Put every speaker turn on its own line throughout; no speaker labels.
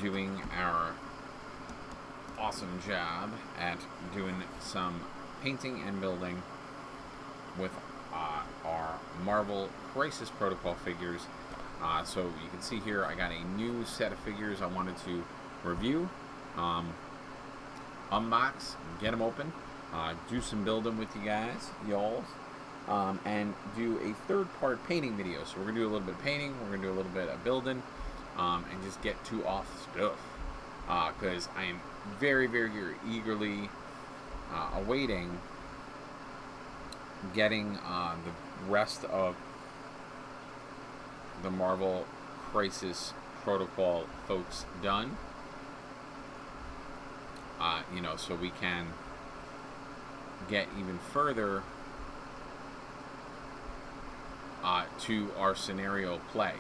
doing our awesome job at doing some painting and building with our Marvel Crisis Protocol figures. So you can see here I got a new set of figures I wanted to review, unbox, get them open, do some building with you guys, y'all, and do a third-part painting video. So we're going to do a little bit of painting, we're going to do a little bit of building, and just get to off stuff. Because I am very, very eagerly awaiting getting the rest of the Marvel Crisis Protocol folks done. So we can get even further to our scenario play.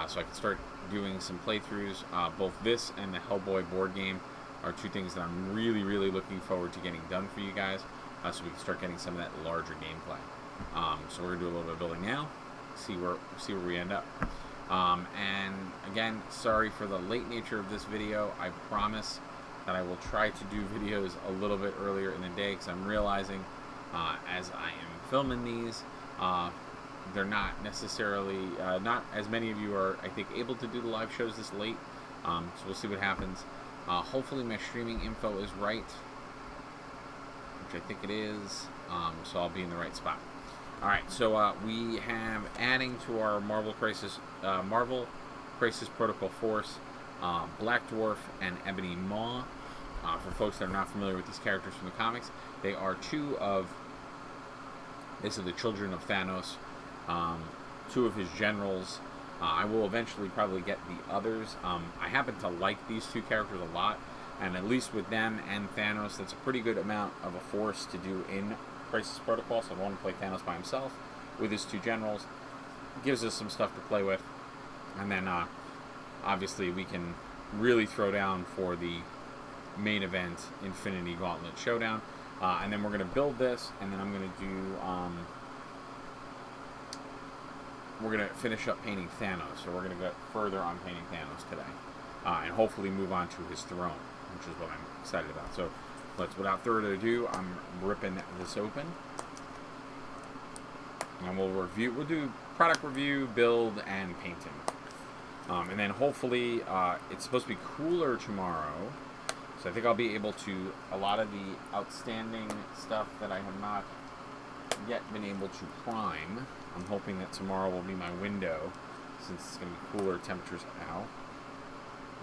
So I can start doing some playthroughs. Both this and the Hellboy board game are two things that I'm really, really looking forward to getting done for you guys, so we can start getting some of that larger gameplay. So we're gonna do a little bit of building now, see where we end up. And again, sorry for the late nature of this video. I promise that I will try to do videos a little bit earlier in the day, because I'm realizing as I am filming these, they're not necessarily, not as many of you are, I think, able to do the live shows this late. So we'll see what happens. Hopefully my streaming info is right, which I think it is, so I'll be in the right spot. Alright, so we have, adding to our Marvel Crisis Protocol Force, Black Dwarf and Ebony Maw. For folks that are not familiar with these characters from the comics, they are two of the children of Thanos, two of his generals. I will eventually probably get the others. I happen to like these two characters a lot, and at least with them and Thanos, that's a pretty good amount of a force to do in Crisis Protocol. So I want to play Thanos by himself with his two generals. Gives us some stuff to play with, and then obviously we can really throw down for the main event, Infinity Gauntlet Showdown. And then we're going to build this, and then I'm going to do we're going to finish up painting Thanos. So we're going to get further on painting Thanos today, and hopefully move on to his throne, which is what I'm excited about. So without further ado, I'm ripping this open, and we'll do product review, build, and painting. And then hopefully it's supposed to be cooler tomorrow, so I think I'll be able to, a lot of the outstanding stuff that I have not yet been able to prime, I'm hoping that tomorrow will be my window, since it's going to be cooler temperatures out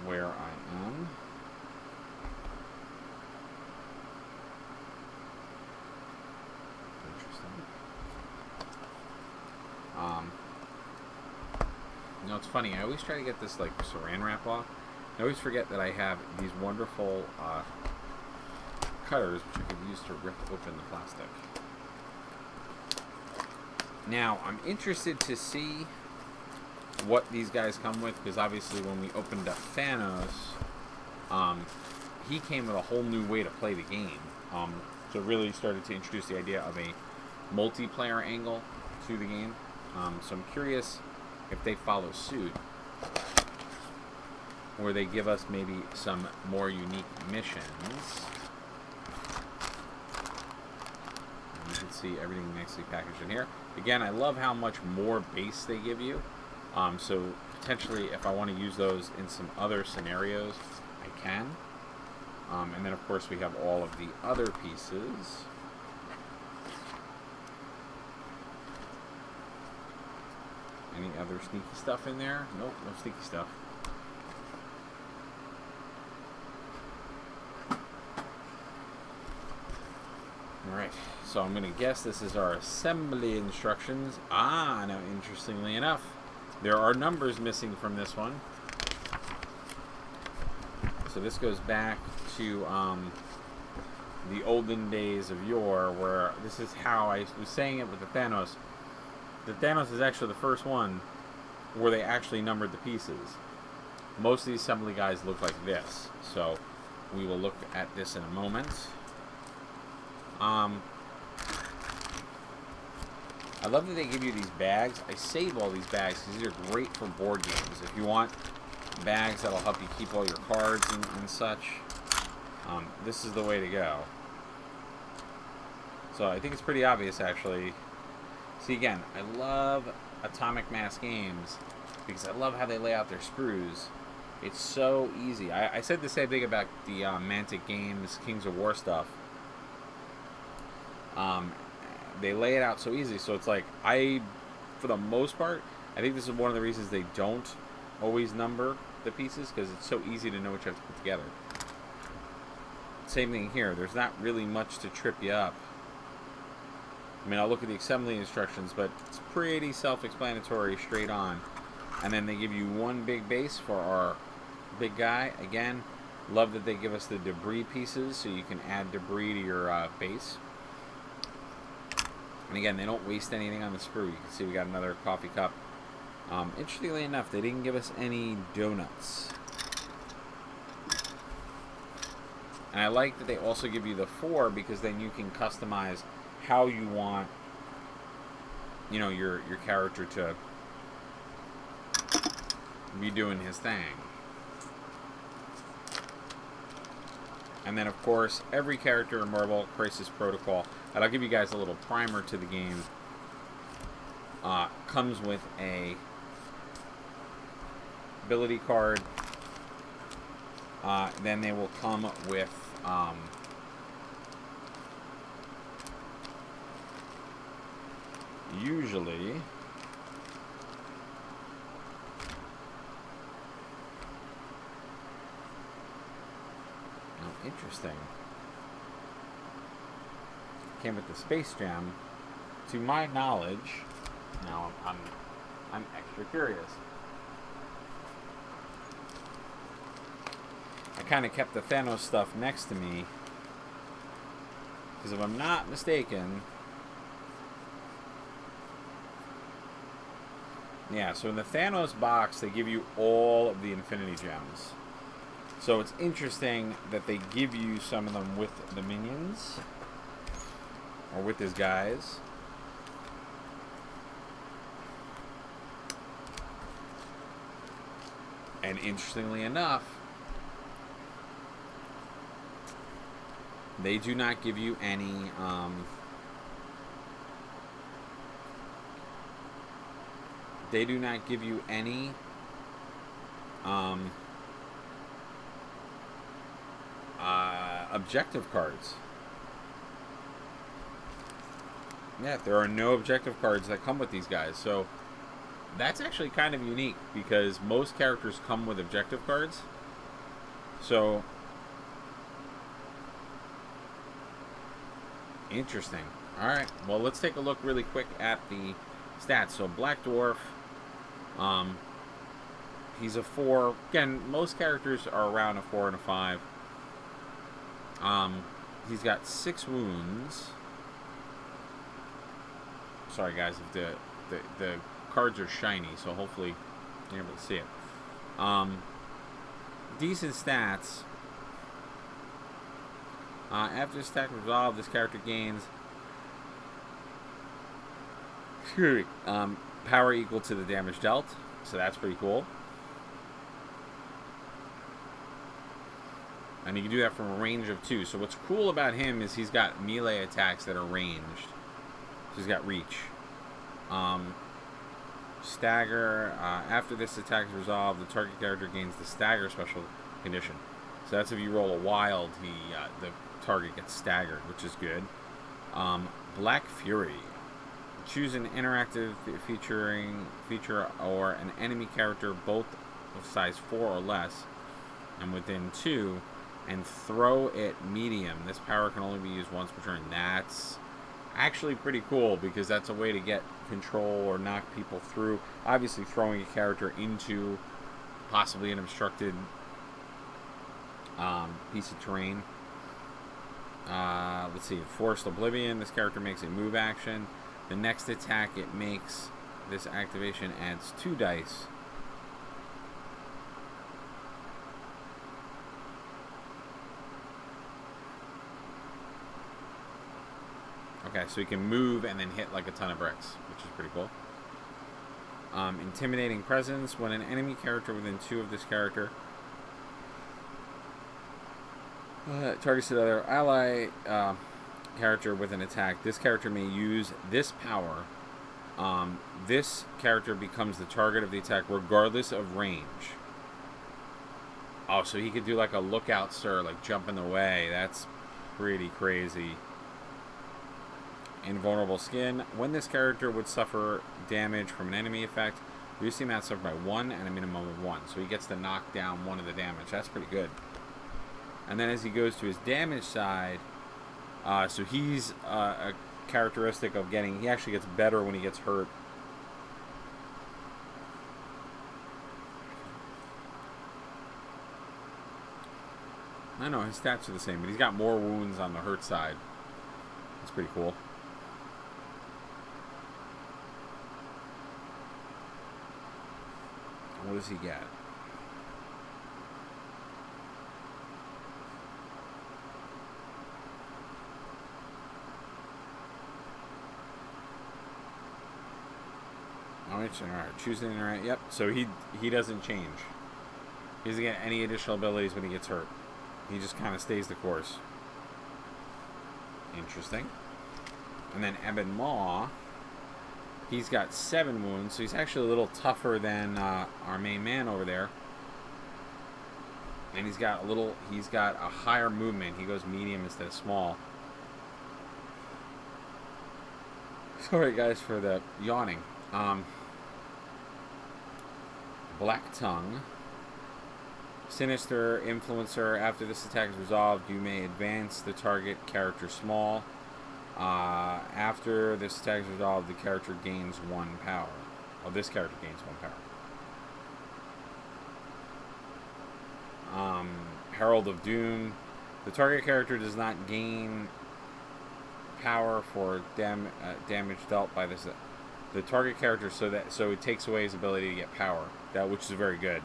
where I am. Interesting. It's funny, I always try to get this like saran wrap off. I always forget that I have these wonderful cutters which I could use to rip open the plastic. Now, I'm interested to see what these guys come with, because obviously when we opened up Thanos, he came with a whole new way to play the game. So it really started to introduce the idea of a multiplayer angle to the game. So I'm curious if they follow suit, where they give us maybe some more unique missions. And you can see everything nicely packaged in here. Again, I love how much more base they give you. So potentially, if I want to use those in some other scenarios, I can. And then, of course, we have all of the other pieces. Any other sneaky stuff in there? Nope, no sneaky stuff. Alright, so I'm going to guess this is our assembly instructions. Now interestingly enough, there are numbers missing from this one. So this goes back to the olden days of yore, where this is how I was saying it with the Thanos. The Thanos is actually the first one where they actually numbered the pieces. Most of these assembly guys look like this, so we will look at this in a moment. I love that they give you these bags. I save all these bags because these are great for board games. If you want bags that'll help you keep all your cards and such. This is the way to go. So I think it's pretty obvious, actually. See, again, I love Atomic Mass Games because I love how they lay out their sprues. It's so easy. I said the same thing about the Mantic Games Kings of War stuff. They lay it out so easy, so it's like, for the most part, I think this is one of the reasons they don't always number the pieces, because it's so easy to know what you have to put together. Same thing here. There's not really much to trip you up. I mean, I'll look at the assembly instructions, but it's pretty self-explanatory, straight on. And then they give you one big base for our big guy. Again, love that they give us the debris pieces, so you can add debris to your base. And again, they don't waste anything on the sprue. You can see we got another coffee cup. Interestingly enough, they didn't give us any donuts. And I like that they also give you the 4, because then you can customize how you want, you know, your character to be doing his thing. And then, of course, every character in Marvel Crisis Protocol, and I'll give you guys a little primer to the game, comes with a ability card. Then they will come with usually interesting. Came with the Space Gem. To my knowledge, now I'm extra curious. I kind of kept the Thanos stuff next to me, because if I'm not mistaken, yeah, so in the Thanos box, they give you all of the Infinity Gems. So it's interesting that they give you some of them with the minions, or with his guys. And interestingly enough, they do not give you any objective cards. Yeah, there are no objective cards that come with these guys. So that's actually kind of unique, because most characters come with objective cards. So interesting. Alright, well, let's take a look really quick at the stats. So Black Dwarf, he's a 4. Again, most characters are around a 4 and a 5. He's got 6 wounds. Sorry guys, if the cards are shiny, so hopefully you're able to see it. Decent stats. After this attack resolved, this character gains power equal to the damage dealt, so that's pretty cool. And you can do that from a range of 2. So what's cool about him is he's got melee attacks that are ranged. So he's got reach. Stagger. After this attack is resolved, the target character gains the stagger special condition. So that's if you roll a wild, the target gets staggered, which is good. Black Fury. Choose an interactive feature or an enemy character, both of size 4 or less, and within 2, and throw it medium. This power can only be used once per turn. That's actually pretty cool, because that's a way to get control or knock people through. Obviously, throwing a character into possibly an obstructed piece of terrain. Let's see. Forced Oblivion. This character makes a move action. The next attack it makes, this activation adds 2 dice. Okay, so he can move and then hit like a ton of bricks, which is pretty cool. Intimidating presence. When an enemy character within 2 of this character targets another ally character with an attack, this character may use this power. This character becomes the target of the attack regardless of range. Oh, so he could do like a lookout, sir, like jump in the way. That's pretty crazy. Invulnerable skin. When this character would suffer damage from an enemy effect, reduce the amount suffered by 1 and a minimum of 1. So he gets to knock down 1 of the damage. That's pretty good. And then as he goes to his damage side, so he's a characteristic of getting... He actually gets better when he gets hurt. I know, his stats are the same, but he's got more wounds on the hurt side. That's pretty cool. What does he get? Alright, choose an interact. Yep, so he doesn't change. He doesn't get any additional abilities when he gets hurt. He just kind of stays the course. Interesting. And then Ebon Maw, he's got 7 wounds, so he's actually a little tougher than our main man over there. And he's got a higher movement. He goes medium instead of small. Sorry guys for the yawning. Black Tongue. Sinister Influencer. After this attack is resolved, you may advance the target character small. After this attack is resolved, the character gains 1 power. Oh, this character gains 1 power. Herald of Doom. The target character does not gain power for damage dealt by this. The target character, so it takes away his ability to get power, which is very good.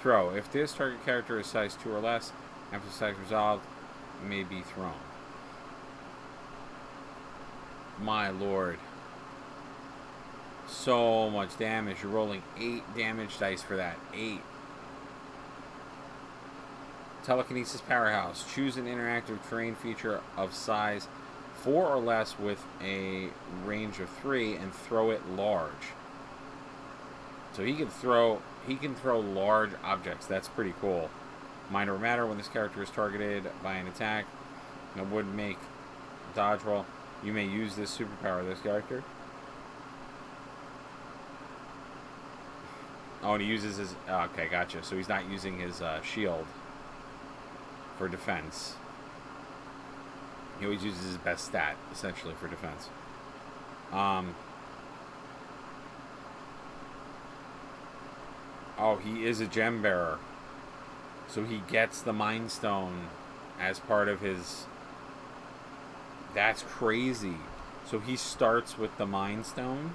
Throw. If this target character is size 2 or less, after the attack is resolved, it may be thrown. My lord. So much damage. You're rolling 8 damage dice for that. 8. Telekinesis Powerhouse. Choose an interactive terrain feature of size 4 or less with a range of 3 and throw it large. So he can throw large objects. That's pretty cool. Minor matter. When this character is targeted by an attack, it would make dodge roll. You may use this superpower of this character. Oh, and he uses his... Okay, gotcha. So he's not using his shield for defense. He always uses his best stat, essentially, for defense. Oh, he is a gem bearer. So he gets the Mind Stone as part of his... That's crazy. So he starts with the Mind Stone.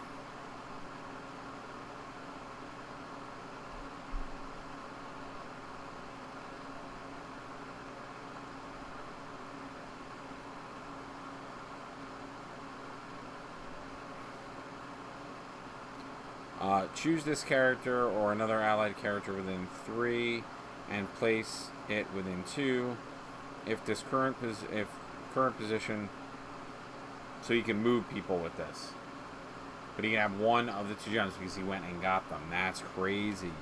Choose this character or another allied character within 3 and place it within 2. If current position, so you can move people with this. But he can have one of the 2 gems because he went and got them. That's crazy.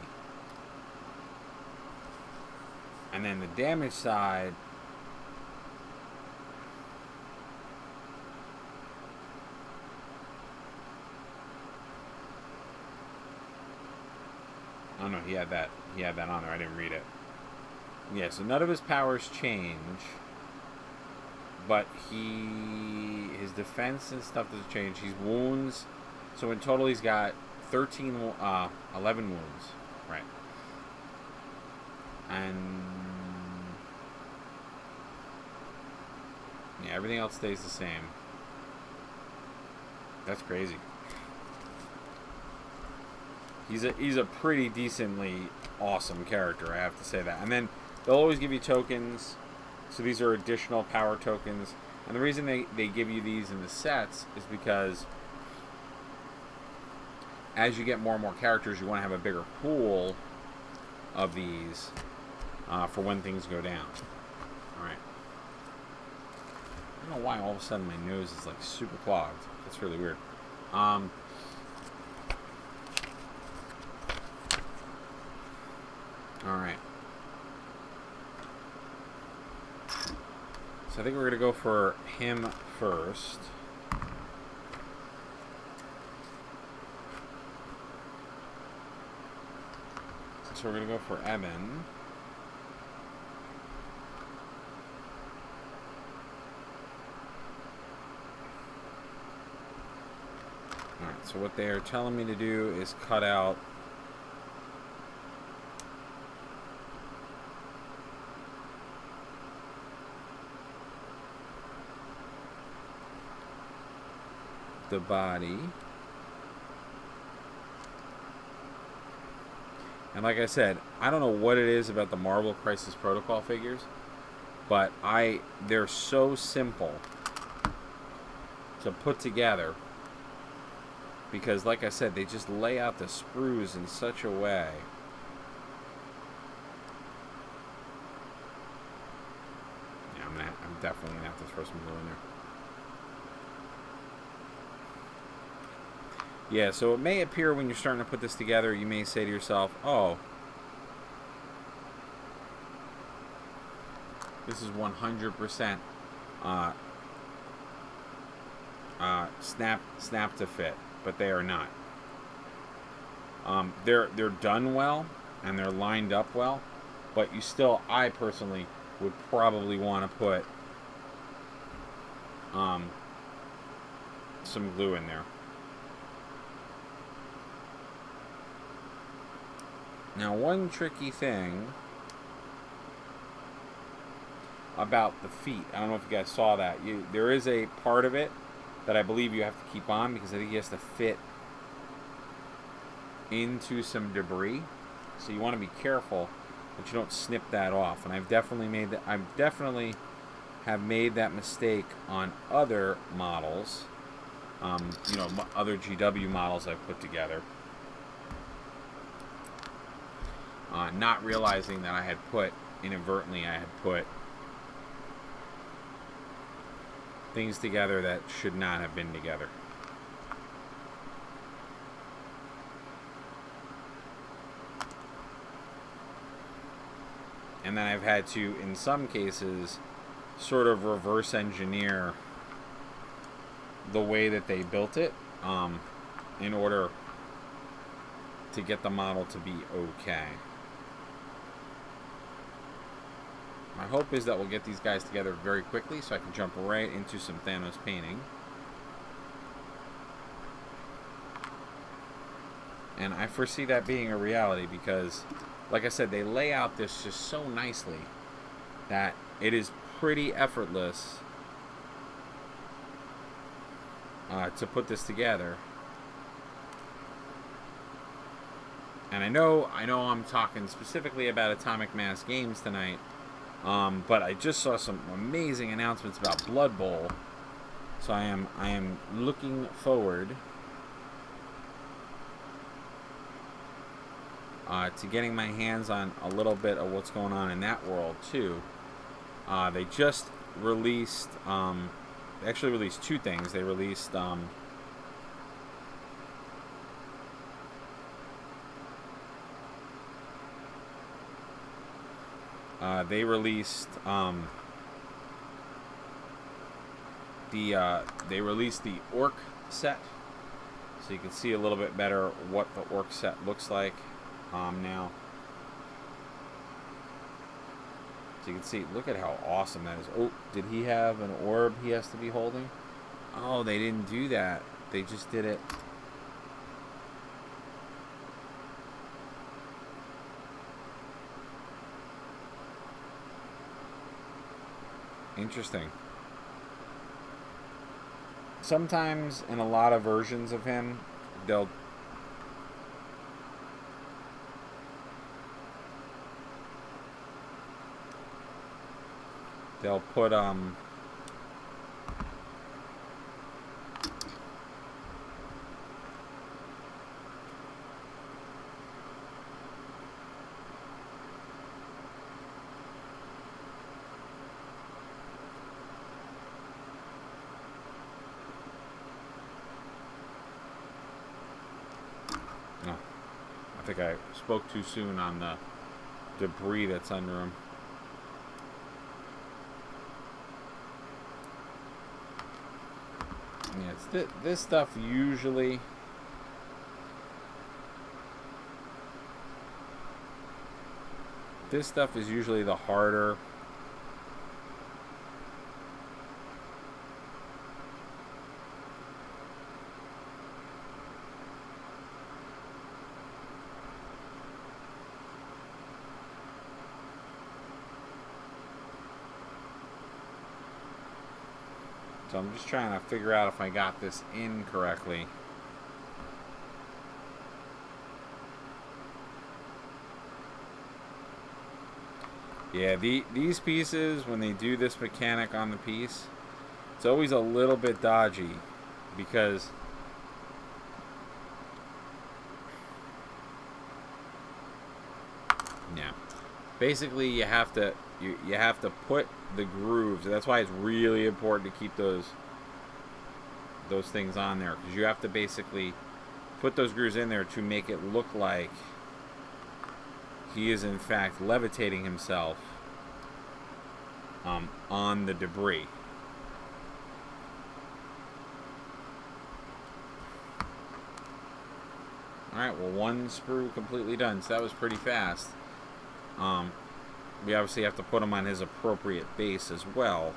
And then the damage side. Oh no, he had that on there. I didn't read it. Yeah, so none of his powers change, but his defense and stuff doesn't change. He's wounds, so in total he's got 11 wounds, right? And yeah, everything else stays the same. That's crazy. He's a pretty decently awesome character, I have to say that. And then they'll always give you tokens. So these are additional power tokens. And the reason they give you these in the sets is because as you get more and more characters, you want to have a bigger pool of these for when things go down. Alright. I don't know why all of a sudden my nose is like super clogged. That's really weird. Alright. So I think we're going to go for him first. So we're going to go for Evan. Alright, so what they are telling me to do is cut out the body. And like I said, I don't know what it is about the Marvel Crisis Protocol figures, but they're so simple to put together because, like I said, they just lay out the sprues in such a way. Yeah, I'm definitely gonna have to throw some glue in there. Yeah, so it may appear when you're starting to put this together, you may say to yourself, oh, this is 100% snap to fit, but they are not. They're done well, and they're lined up well, but you still, I personally, would probably want to put some glue in there. Now, one tricky thing about the feet, I don't know if you guys saw that. There is a part of it that I believe you have to keep on because I think he has to fit into some debris. So you want to be careful that you don't snip that off. And I've definitely have made that mistake on other models, other GW models I've put together. Not realizing that I had inadvertently put things together that should not have been together. And then I've had to, in some cases, sort of reverse engineer the way that they built it in order to get the model to be okay. My hope is that we'll get these guys together very quickly so I can jump right into some Thanos painting. And I foresee that being a reality because, like I said, they lay out this just so nicely that it is pretty effortless to put this together. And I know I'm talking specifically about Atomic Mass Games tonight, but I just saw some amazing announcements about Blood Bowl, so I am looking forward to getting my hands on a little bit of what's going on in that world too. They just released, they actually released two things. They released they released the Orc set, so you can see a little bit better what the Orc set looks like now. So you can see, look at how awesome that is. Oh, did he have an orb he has to be holding? Oh, they didn't do that. They just did it. Interesting. Sometimes in a lot of versions of him, they'll put think I spoke too soon on the debris that's under him. Yeah, it's this stuff usually... This stuff is usually the harder. So I'm just trying to figure out if I got this in correctly. Yeah, these pieces, when they do this mechanic on the piece, it's always a little bit dodgy because yeah, basically you have to put the grooves. That's why it's really important to keep those things on there, because you have to basically put those grooves in there to make it look like he is in fact levitating himself on the debris. Alright, well, one sprue completely done, so that was pretty fast. We obviously have to put him on his appropriate base as well.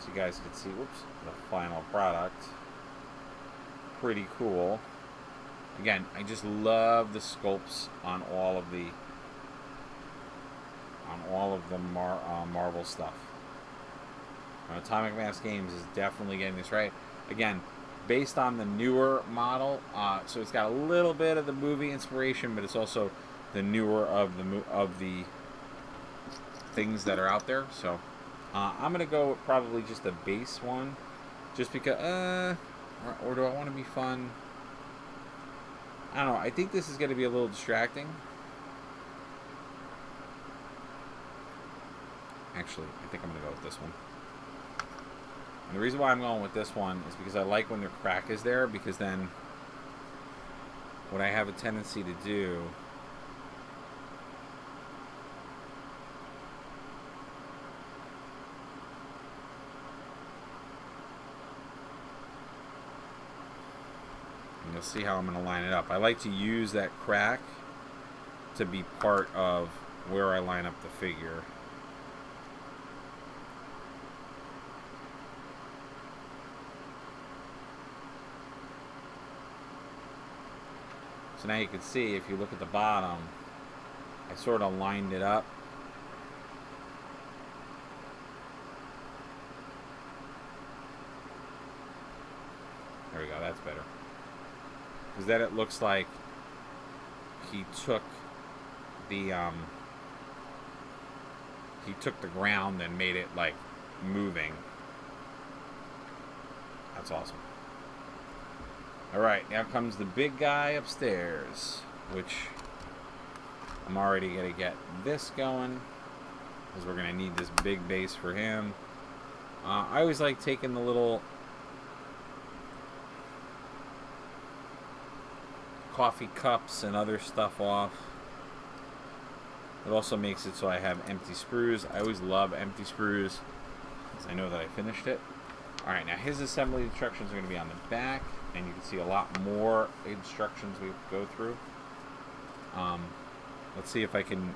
So you guys can see, whoops, the final product. Pretty cool. Again, I just love the sculpts on all of the Marvel stuff. Atomic Mass Games is definitely getting this right. Again, based on the newer model, so it's got a little bit of the movie inspiration, but it's also the newer of the things that are out there. So I'm gonna go with probably just a base one, just because. Or do I want to be fun? I don't know. I think this is going to be a little distracting. Actually, I think I'm going to go with this one. And the reason why I'm going with this one is because I like when the crack is there, because then what I have a tendency to do and you'll see how I'm going to line it up. I like to use that crack to be part of where I line up the figure. So now you can see, if you look at the bottom, I sort of lined it up. There we go, that's better. Because then it looks like he took the ground and made it like moving. That's awesome. Alright, now comes the big guy upstairs, which I'm already going to get this going, because we're going to need this big base for him. I always like taking the little coffee cups and other stuff off. It also makes it so I have empty sprues. I always love empty sprues, because I know that I finished it. Alright, now his assembly instructions are going to be on the back, and you can see a lot more instructions we go through. Let's see if I can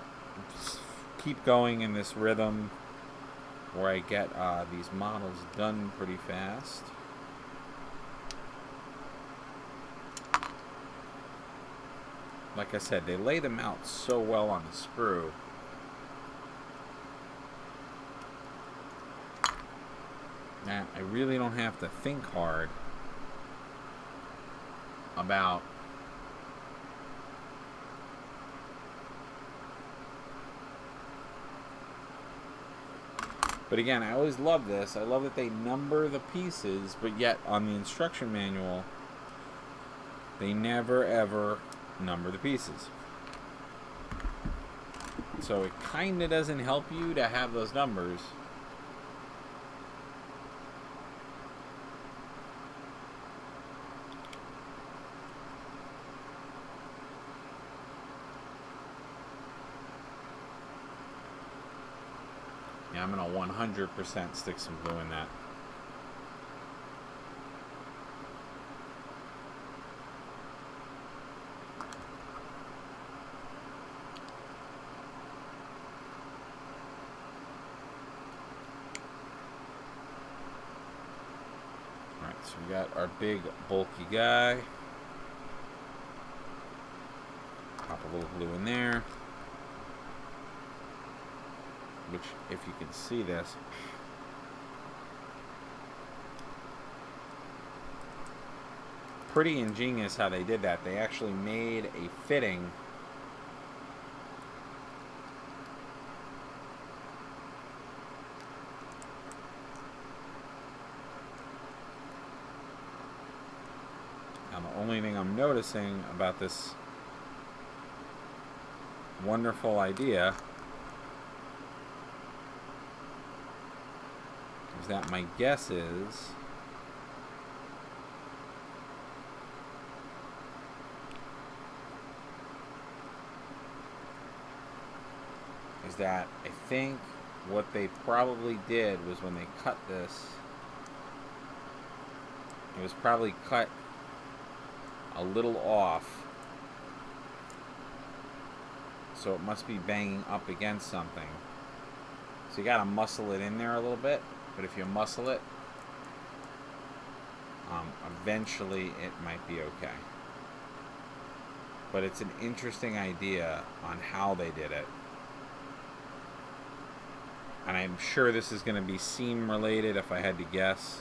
keep going in this rhythm where I get these models done pretty fast. Like I said, they lay them out so well on the sprue. That I really don't have to think hard about but again, I always love this. I love that they number the pieces, but yet on the instruction manual they never ever number the pieces. So it kind of doesn't help you to have those numbers. Yeah, I'm going to 100% stick some glue in that. Alright, so we got our big bulky guy. Pop a little glue in there. Which, if you can see this, pretty ingenious how they did that. They actually made a fitting now the only thing I'm noticing about this wonderful idea is that my guess is that I think what they probably did was when they cut this, it was probably cut a little off, so it must be banging up against something. So you gotta muscle it in there a little bit, but if you muscle it, eventually it might be okay. But it's an interesting idea on how they did it. And I'm sure this is going to be seam related if I had to guess.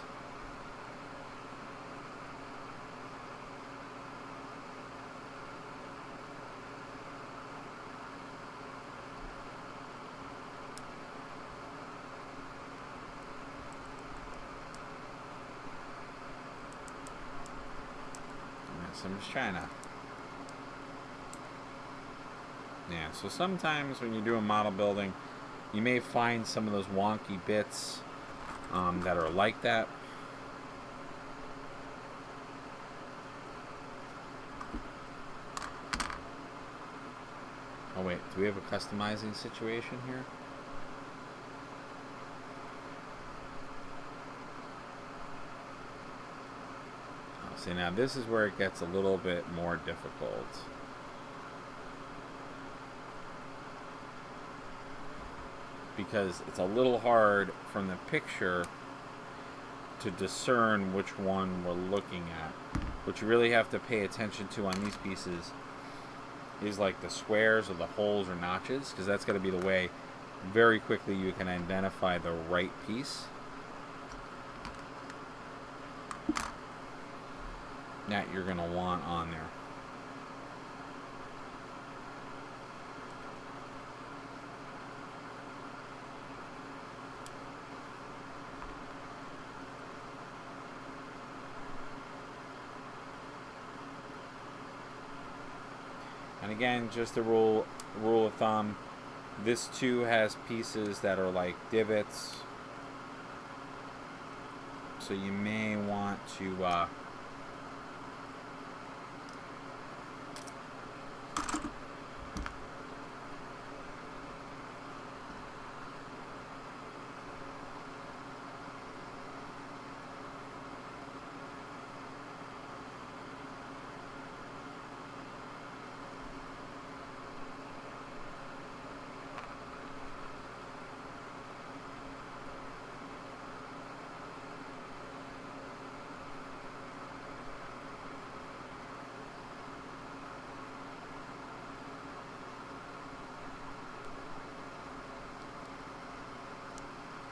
So I'm just trying to... Yeah, so sometimes when you're doing model building, you may find some of those wonky bits that are like that. Oh wait, do we have a customizing situation here? Oh, see, now this is where it gets a little bit more difficult. Because it's a little hard from the picture to discern which one we're looking at. What you really have to pay attention to on these pieces is like the squares or the holes or notches, because that's going to be the way very quickly you can identify the right piece that you're going to want on there. And again, just a rule of thumb, this too has pieces that are like divots, so you may want to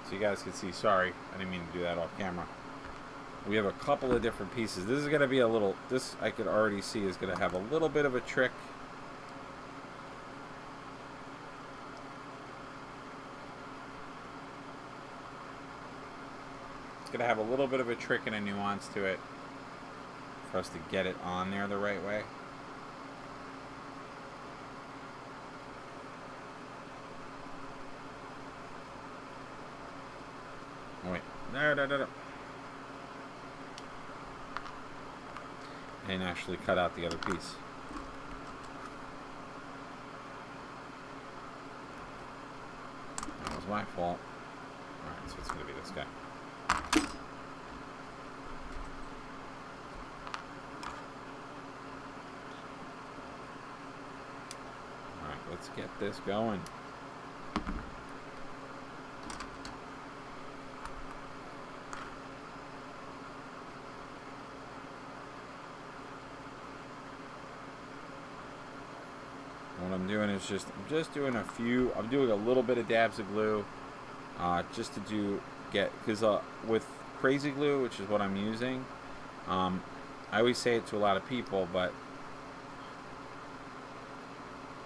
so you guys can see. Sorry, I didn't mean to do that off camera. We have a couple of different pieces. This is going to be a little, this I could already see is going to have a little bit of a trick. It's going to have a little bit of a trick and a nuance to it for us to get it on there the right way. Oh wait, no. And actually cut out the other piece. That was my fault. Alright, so it's going to be this guy. Alright, let's get this going. What I'm doing is I'm just doing a few. I'm doing a little bit of dabs of glue, just to because with crazy glue, which is what I'm using, I always say it to a lot of people, but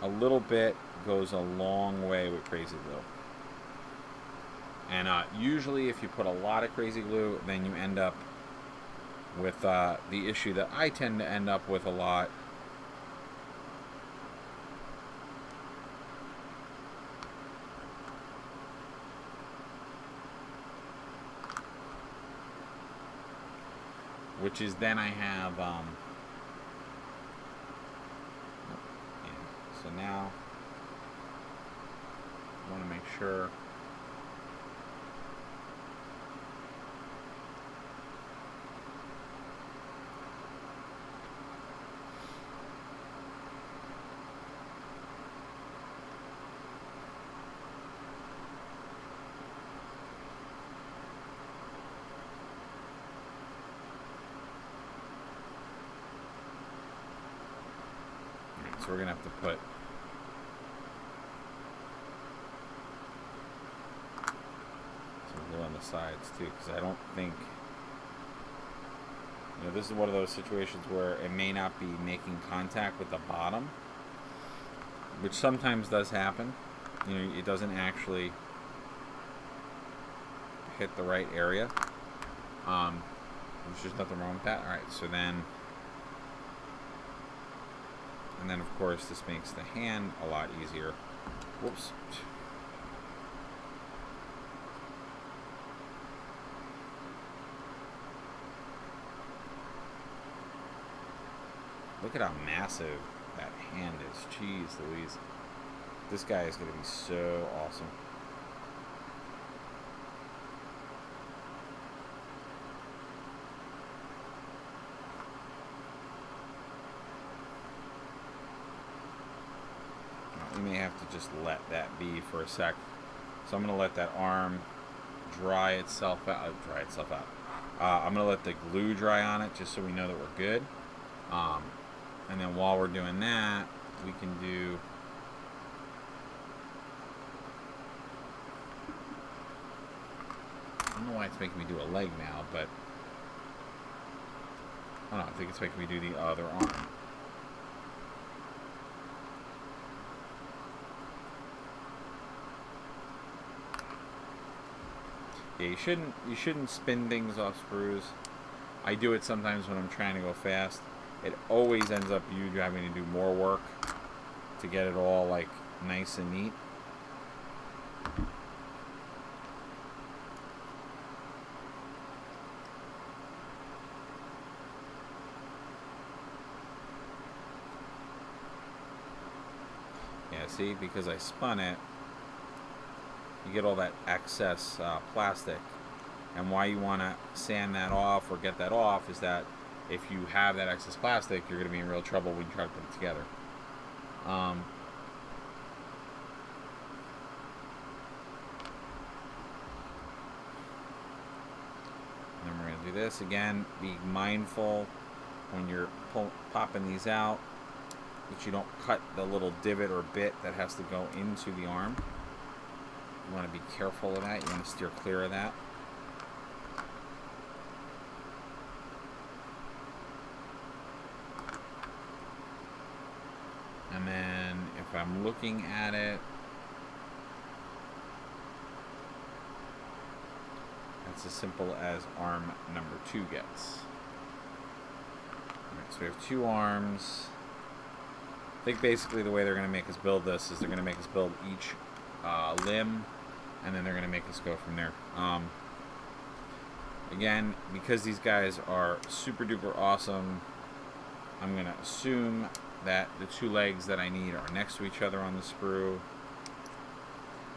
a little bit goes a long way with crazy glue. And usually, if you put a lot of crazy glue, then you end up with the issue that I tend to end up with a lot. Which is then I have, yeah. So now I want to make sure so we're gonna have to put some glue on the sides too, because I don't think, this is one of those situations where it may not be making contact with the bottom, which sometimes does happen. It doesn't actually hit the right area. There's just nothing wrong with that. All right, so then. And then, of course, this makes the hand a lot easier. Whoops. Look at how massive that hand is. Jeez Louise. This guy is going to be so awesome. You may have to just let that be for a sec. So I'm going to let that arm dry itself out. I'm going to let the glue dry on it just so we know that we're good. And then while we're doing that, we can do... I don't know why it's making me do a leg now, but... I don't know, I think it's making me do the other arm. Yeah, you shouldn't spin things off screws. I do it sometimes when I'm trying to go fast. It always ends up you having to do more work to get it all like nice and neat. Yeah, see, because I spun it, you get all that excess plastic. And why you want to sand that off or get that off is that if you have that excess plastic, you're going to be in real trouble when you try to put it together. And then we're going to do this again. Be mindful when you're popping these out that you don't cut the little divot or bit that has to go into the arm. You want to be careful of that. You want to steer clear of that. And then if I'm looking at it, that's as simple as arm number 2 gets. Alright, so we have 2 arms. I think basically the way they're going to make us build this is they're going to make us build each limb, and then they're going to make us go from there. Again, because these guys are super duper awesome, I'm going to assume that the two legs that I need are next to each other on the sprue.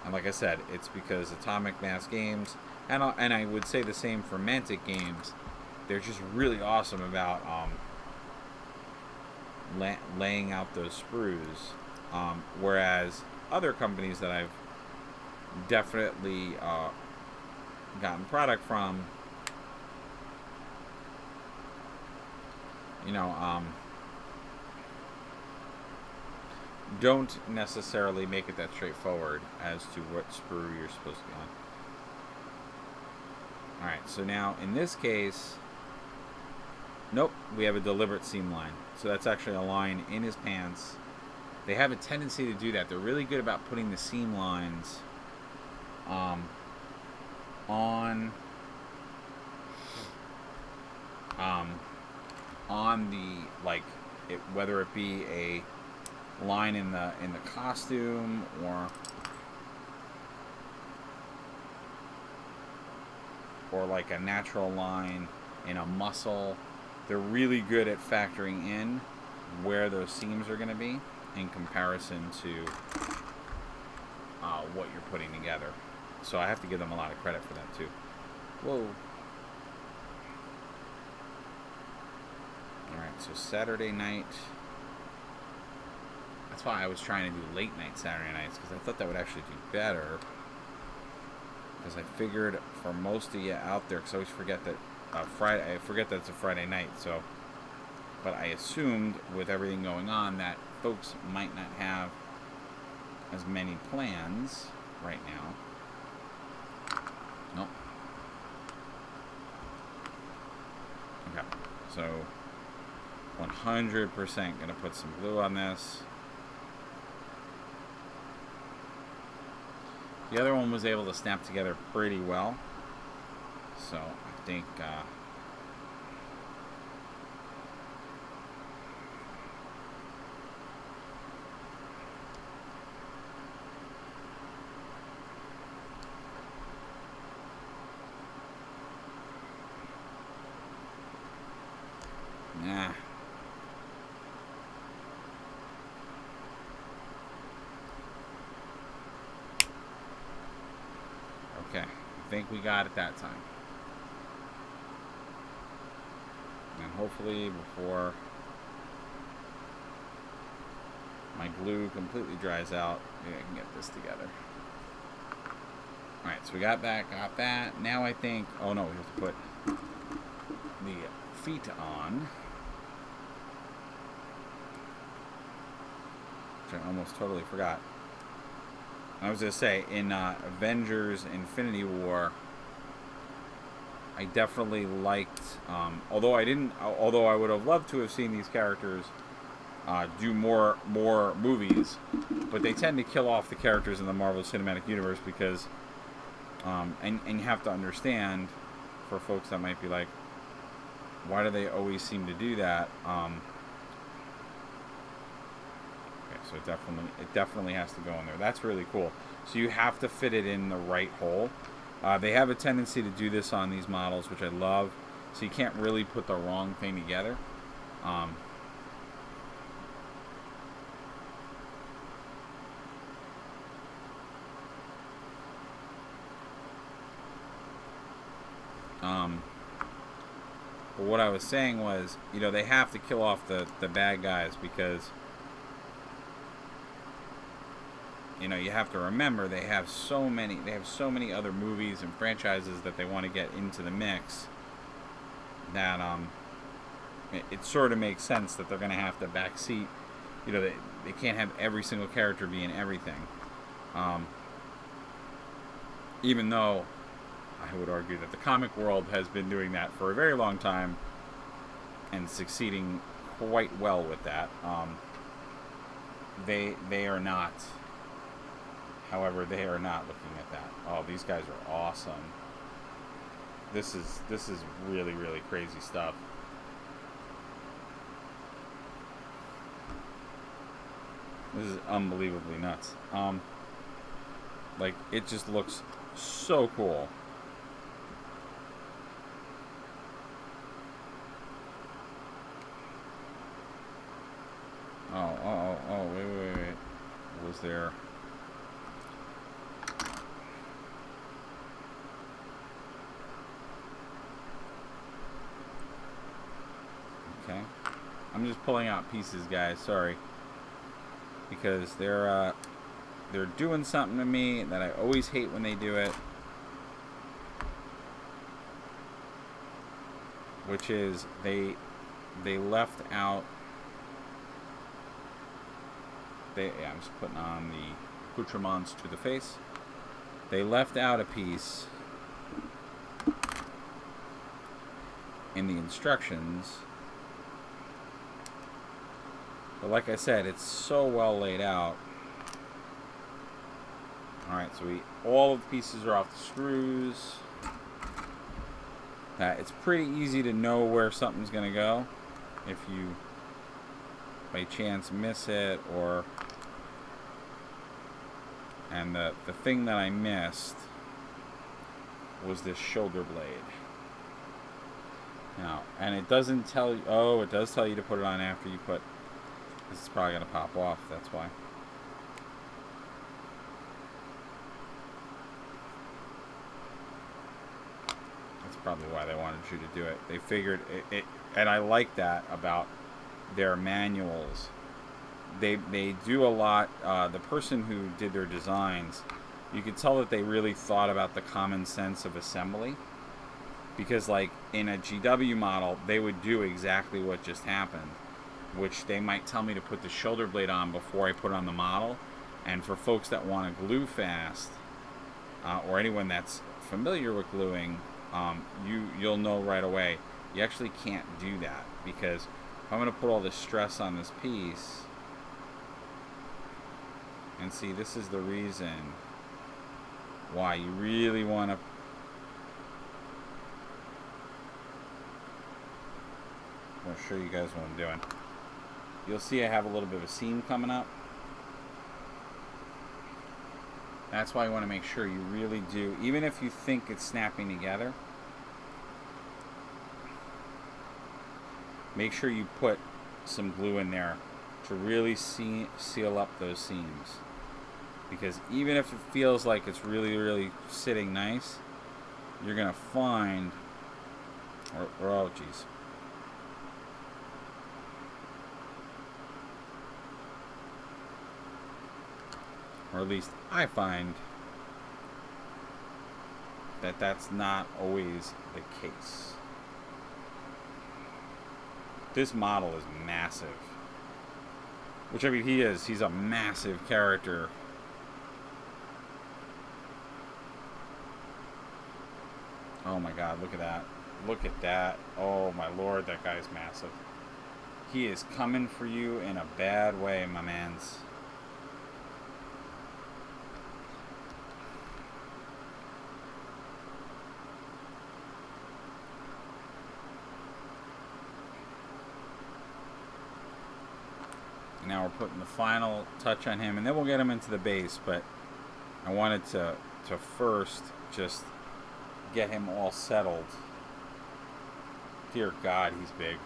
And like I said, it's because Atomic Mass Games, and I would say the same for Mantic Games, they're just really awesome about laying out those sprues. Whereas other companies that I've definitely gotten product from, don't necessarily make it that straightforward as to what sprue you're supposed to be on. Alright, so now in this case, nope, we have a deliberate seam line. So that's actually a line in his pants. They have a tendency to do that. They're really good about putting the seam lines on the, like, whether it be a line in the costume or like a natural line in a muscle. They're really good at factoring in where those seams are going to be in comparison to what you're putting together. So I have to give them a lot of credit for that too. Whoa. Alright, so Saturday night. That's why I was trying to do late night Saturday nights, because I thought that would actually do better. Because I figured for most of you out there, because I always forget that I forget that it's a Friday night. So, but I assumed with everything going on that folks might not have as many plans right now. Nope. Okay, so 100% gonna put some glue on this. The other one was able to snap together pretty well, so I think nah. Okay, I think we got it that time. And hopefully before my glue completely dries out, maybe I can get this together. Alright, so we got that. Now I think, oh no, we have to put the feet on. Which I almost totally forgot. I was going to say, in Avengers Infinity War, I definitely liked, although I would have loved to have seen these characters do more movies, but they tend to kill off the characters in the Marvel Cinematic Universe because, and you have to understand, for folks that might be like, why do they always seem to do that? So it definitely has to go in there. That's really cool. So you have to fit it in the right hole. They have a tendency to do this on these models, which I love. So you can't really put the wrong thing together. But what I was saying was, they have to kill off the bad guys because you have to remember they have so many other movies and franchises that they want to get into the mix that it sort of makes sense that they're going to have to backseat. They can't have every single character be in everything. Even though I would argue that the comic world has been doing that for a very long time and succeeding quite well with that. They are not. However, they are not looking at that. Oh, these guys are awesome. This is really, really crazy stuff. This is unbelievably nuts. Like, it just looks so cool. there. Okay. I'm just pulling out pieces, guys. Sorry. Because they're doing something to me that I always hate when they do it. Which is they left out. I'm just putting on the accoutrements to the face. They left out a piece in the instructions. But like I said, it's so well laid out. Alright, so all of the pieces are off the screws. It's pretty easy to know where something's going to go if you by chance miss it, or and the thing that I missed was this shoulder blade. Now, and it doesn't tell you, oh, it does tell you to put it on after you put, this is probably going to pop off, that's why. Probably why they wanted you to do it. They figured it, and I like that about their manuals. They do a lot. The person who did their designs, you could tell that they really thought about the common sense of assembly, because like in a GW model, they would do exactly what just happened, which they might tell me to put the shoulder blade on before I put on the model. And for folks that want to glue fast, or anyone that's familiar with gluing, you'll know right away you actually can't do that, because if I'm going to put all this stress on this piece, and see, this is the reason why you really want to I'm going to show you guys what I'm doing. You'll see I have a little bit of a seam coming up. That's why you want to make sure you really do, even if you think it's snapping together, make sure you put some glue in there to really seal up those seams. Because even if it feels like it's really, really sitting nice, you're going to find, oh geez. Or at least I find that that's not always the case. This model is massive. Which, I mean, he's a massive character. Oh my god, look at that. Look at that. Oh my lord, that guy's massive. He is coming for you in a bad way, my mans. Now we're putting the final touch on him, and then we'll get him into the base, but I wanted to first just get him all settled. Dear God, he's big.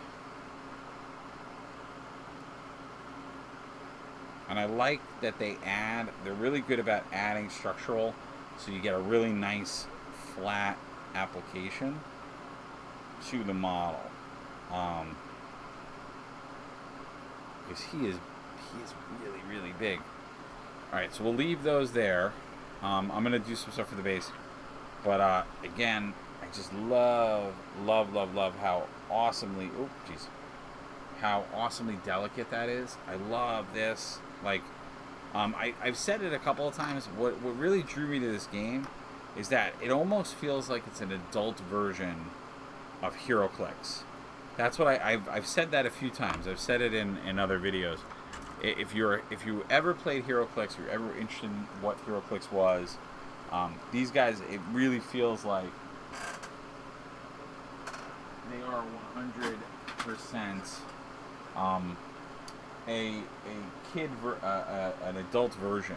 And I like that they're really good about adding structural, so you get a really nice flat application to the model. Because he is really, really big. Alright, so we'll leave those there. I'm going to do some stuff for the base. But, again, I just love how awesomely, how awesomely delicate that is. I love this. Like, I've said it a couple of times. What really drew me to this game is that it almost feels like it's an adult version of HeroClix. That's what I've said that a few times. I've said it in other videos. If you ever played HeroClix, you're ever interested in what HeroClix was, these guys, it really feels like they are 100% an adult version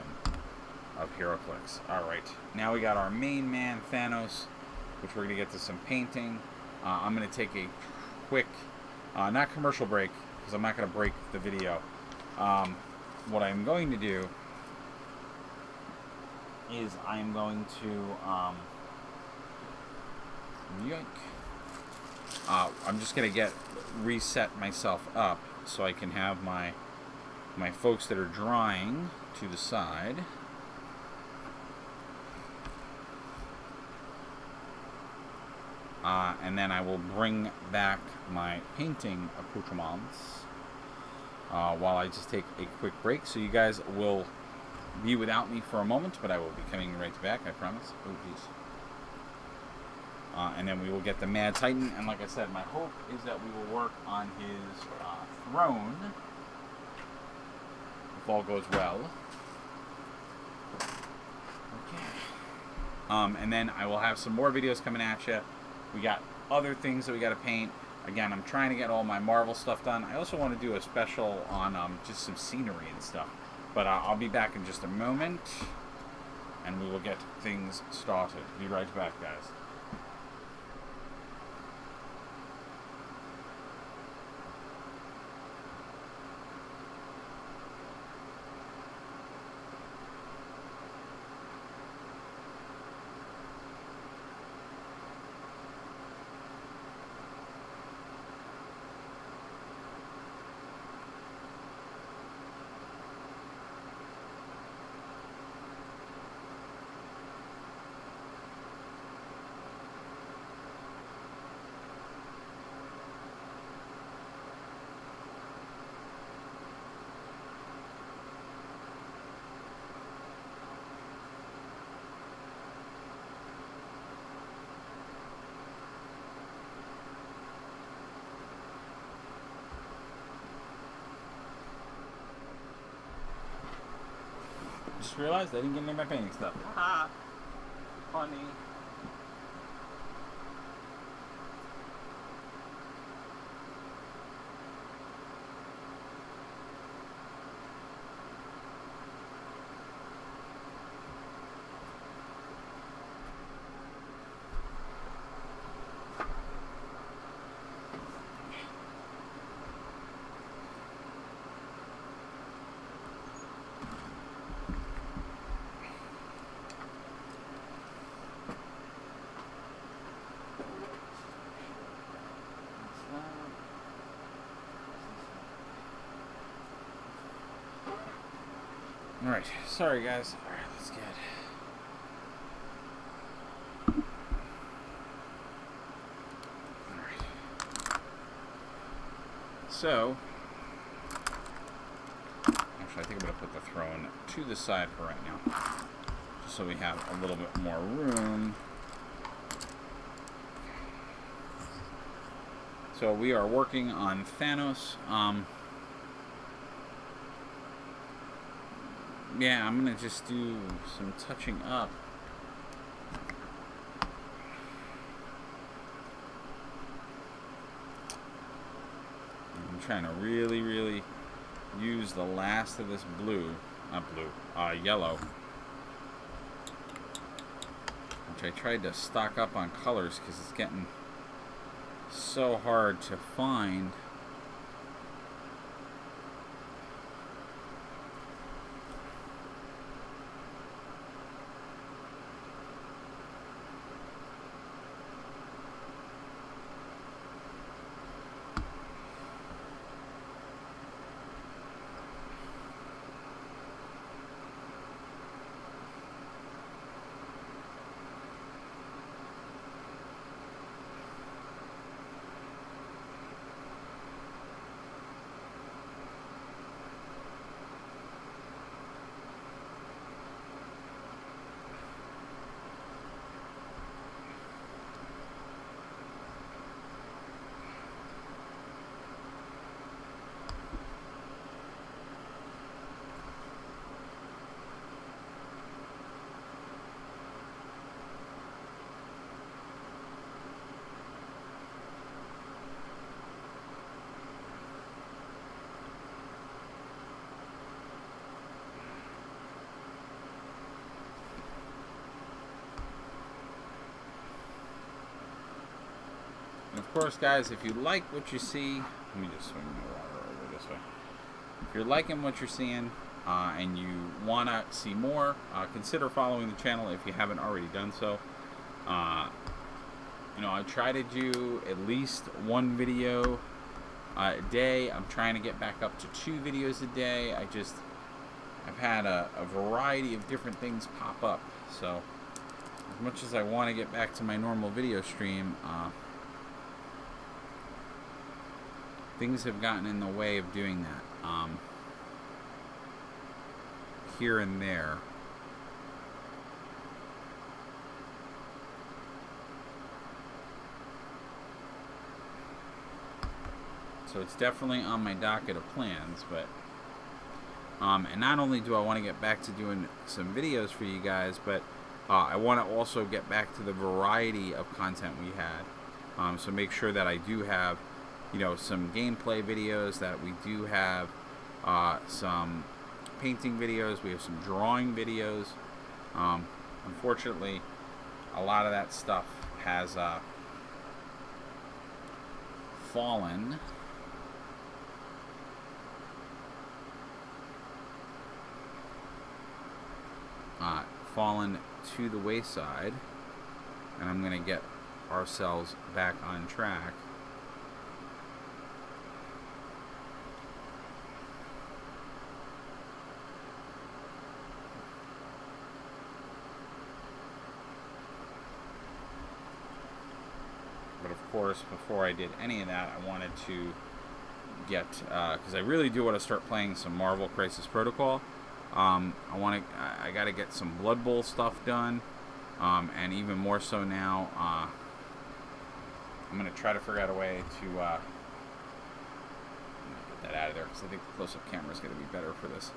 of HeroClix. All right, now we got our main man Thanos, which we're gonna get to some painting. I'm gonna take a quick, not commercial break, because I'm not going to break the video. What I'm going to do is I'm going to yoink. I'm just gonna reset myself up so I can have my folks that are drying to the side. And then I will bring back my painting accoutrements while I just take a quick break. So you guys will be without me for a moment, but I will be coming right back, I promise. Oh, geez. And then we will get the Mad Titan. And like I said, my hope is that we will work on his throne, if all goes well. Okay. And then I will have some more videos coming at you. We got other things that we got to paint. Again, I'm trying to get all my Marvel stuff done. I also want to do a special on just some scenery and stuff. But I'll be back in just a moment, and we will get things started. Be right back, guys. Just realized I didn't get any of my painting stuff. Haha. Funny. Alright, sorry guys. Alright, let's get Alright. So, actually I think I'm going to put the throne to the side for right now. Just so we have a little bit more room. So we are working on Thanos. Yeah, I'm gonna just do some touching up. I'm trying to really use the last of this yellow. Which I tried to stock up on colors because it's getting so hard to find. And of course, guys, if you like what you see, let me just swing my water over this way. If you're liking what you're seeing, and you want to see more, consider following the channel if you haven't already done so. I try to do at least one video a day. I'm trying to get back up to 2 videos a day. I've had a variety of different things pop up. So as much as I want to get back to my normal video stream, things have gotten in the way of doing that. Here and there. So it's definitely on my docket of plans, but and not only do I want to get back to doing some videos for you guys, but I want to also get back to the variety of content we had. So make sure that I do have, some gameplay videos, that we do have some painting videos, we have some drawing videos. Unfortunately, a lot of that stuff has fallen. Fallen to the wayside, and I'm going to get ourselves back on track. But of course, before I did any of that, I wanted to get, because I really do want to start playing some Marvel Crisis Protocol. I got to get some Blood Bowl stuff done, and even more so now, I'm going to try to figure out a way to get that out of there, because I think the close-up camera is going to be better for this.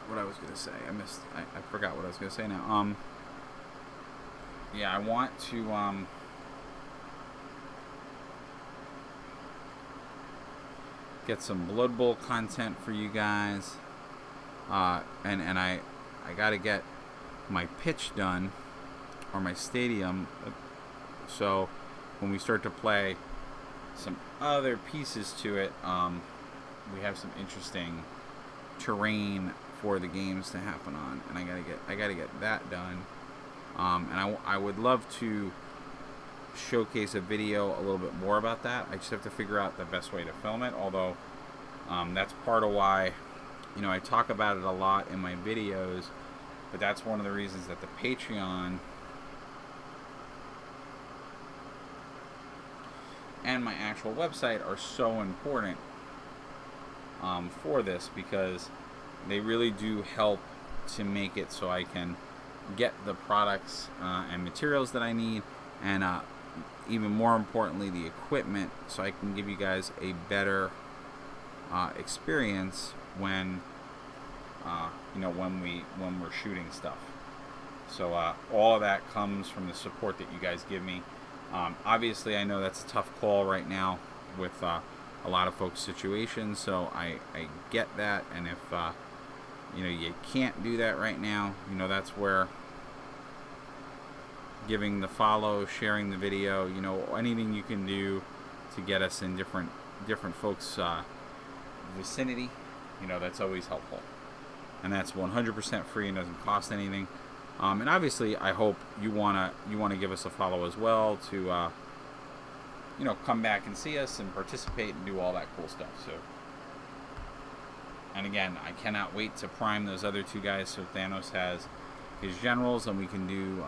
What I was going to say, I forgot what I was going to say now. Yeah, I want to, get some Blood Bowl content for you guys, and I got to get my pitch done, or my stadium, so when we start to play some other pieces to it, we have some interesting terrain for the games to happen on, and I gotta get that done, and I would love to showcase a video a little bit more about that. I just have to figure out the best way to film it, although that's part of why I talk about it a lot in my videos, but that's one of the reasons that the Patreon and my actual website are so important for this, because they really do help to make it so I can get the products and materials that I need, and even more importantly, the equipment, so I can give you guys a better experience when when we're shooting stuff. So all of that comes from the support that you guys give me. Obviously, I know that's a tough call right now with a lot of folks' situations, so I get that, and if you can't do that right now, that's where giving the follow, sharing the video, anything you can do to get us in different folks' vicinity, that's always helpful. And that's 100% free and doesn't cost anything. And obviously, I hope you wanna give us a follow as well to come back and see us and participate and do all that cool stuff. So, and again, I cannot wait to prime those other 2 guys so Thanos has his generals, and we can do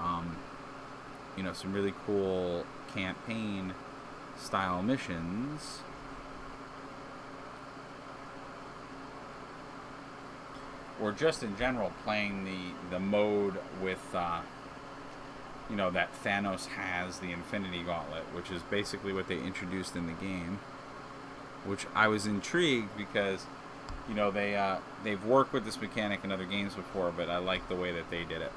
some really cool campaign style missions. Or just in general playing the mode with that Thanos has, the Infinity Gauntlet, which is basically what they introduced in the game, which I was intrigued because they've worked with this mechanic in other games before, but I like the way that they did it.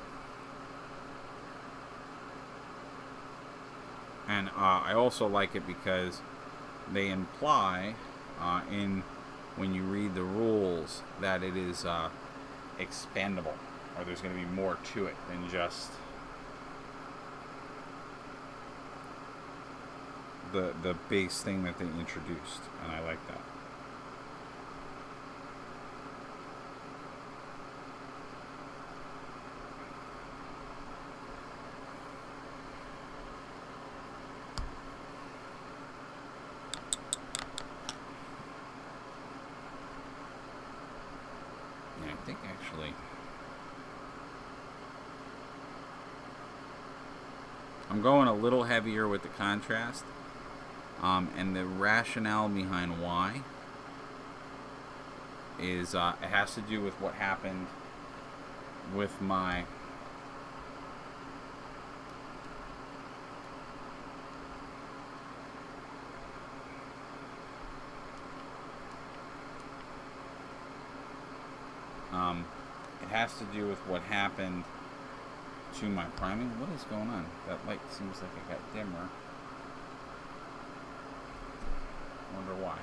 And I also like it because they imply when you read the rules that it is expandable, or there's going to be more to it than just the base thing that they introduced, and I like that.
I'm going a little heavier with the contrast. And the rationale behind why is it has to do with what happened with my it has to do with what happened to my priming. What is going on? That light seems like it got dimmer. I wonder why.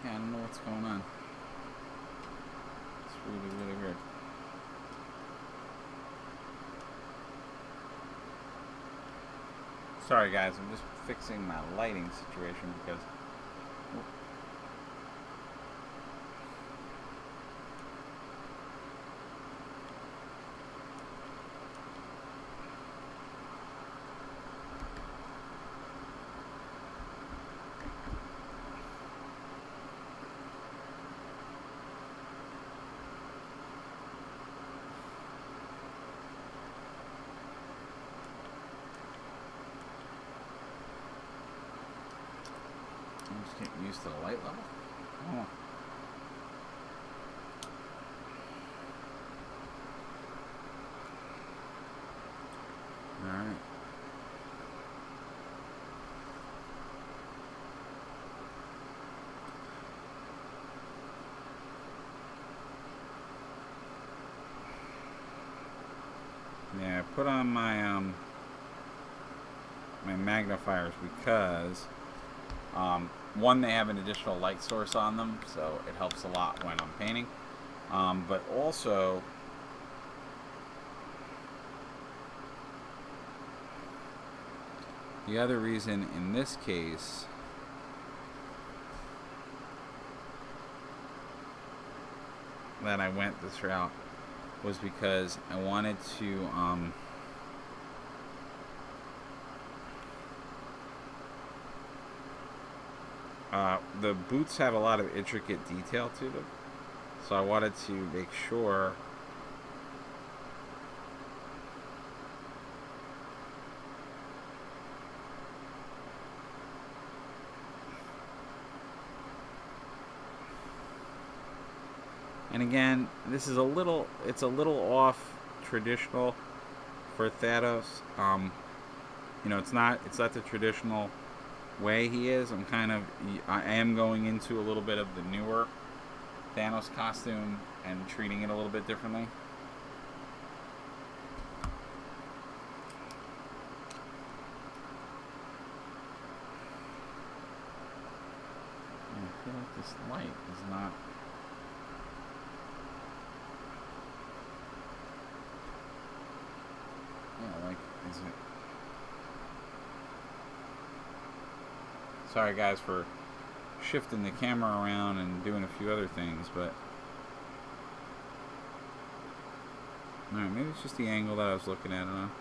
Yeah, I don't know what's going on. It's really, really weird. Sorry guys, I'm just fixing my lighting situation because I'm just getting used to the light level. Oh. Alright. Yeah, I put on my my magnifiers because one, they have an additional light source on them, so it helps a lot when I'm painting. But also, the other reason in this case that I went this route was because I wanted to the boots have a lot of intricate detail to them, so I wanted to make sure and again, this is it's a little off traditional for Thanos. It's not the traditional way he is. I am going into a little bit of the newer Thanos costume and treating it a little bit differently. I feel like this light is not. Yeah, like, is it? Sorry guys for shifting the camera around and doing a few other things, but alright, maybe it's just the angle that I was looking at it on.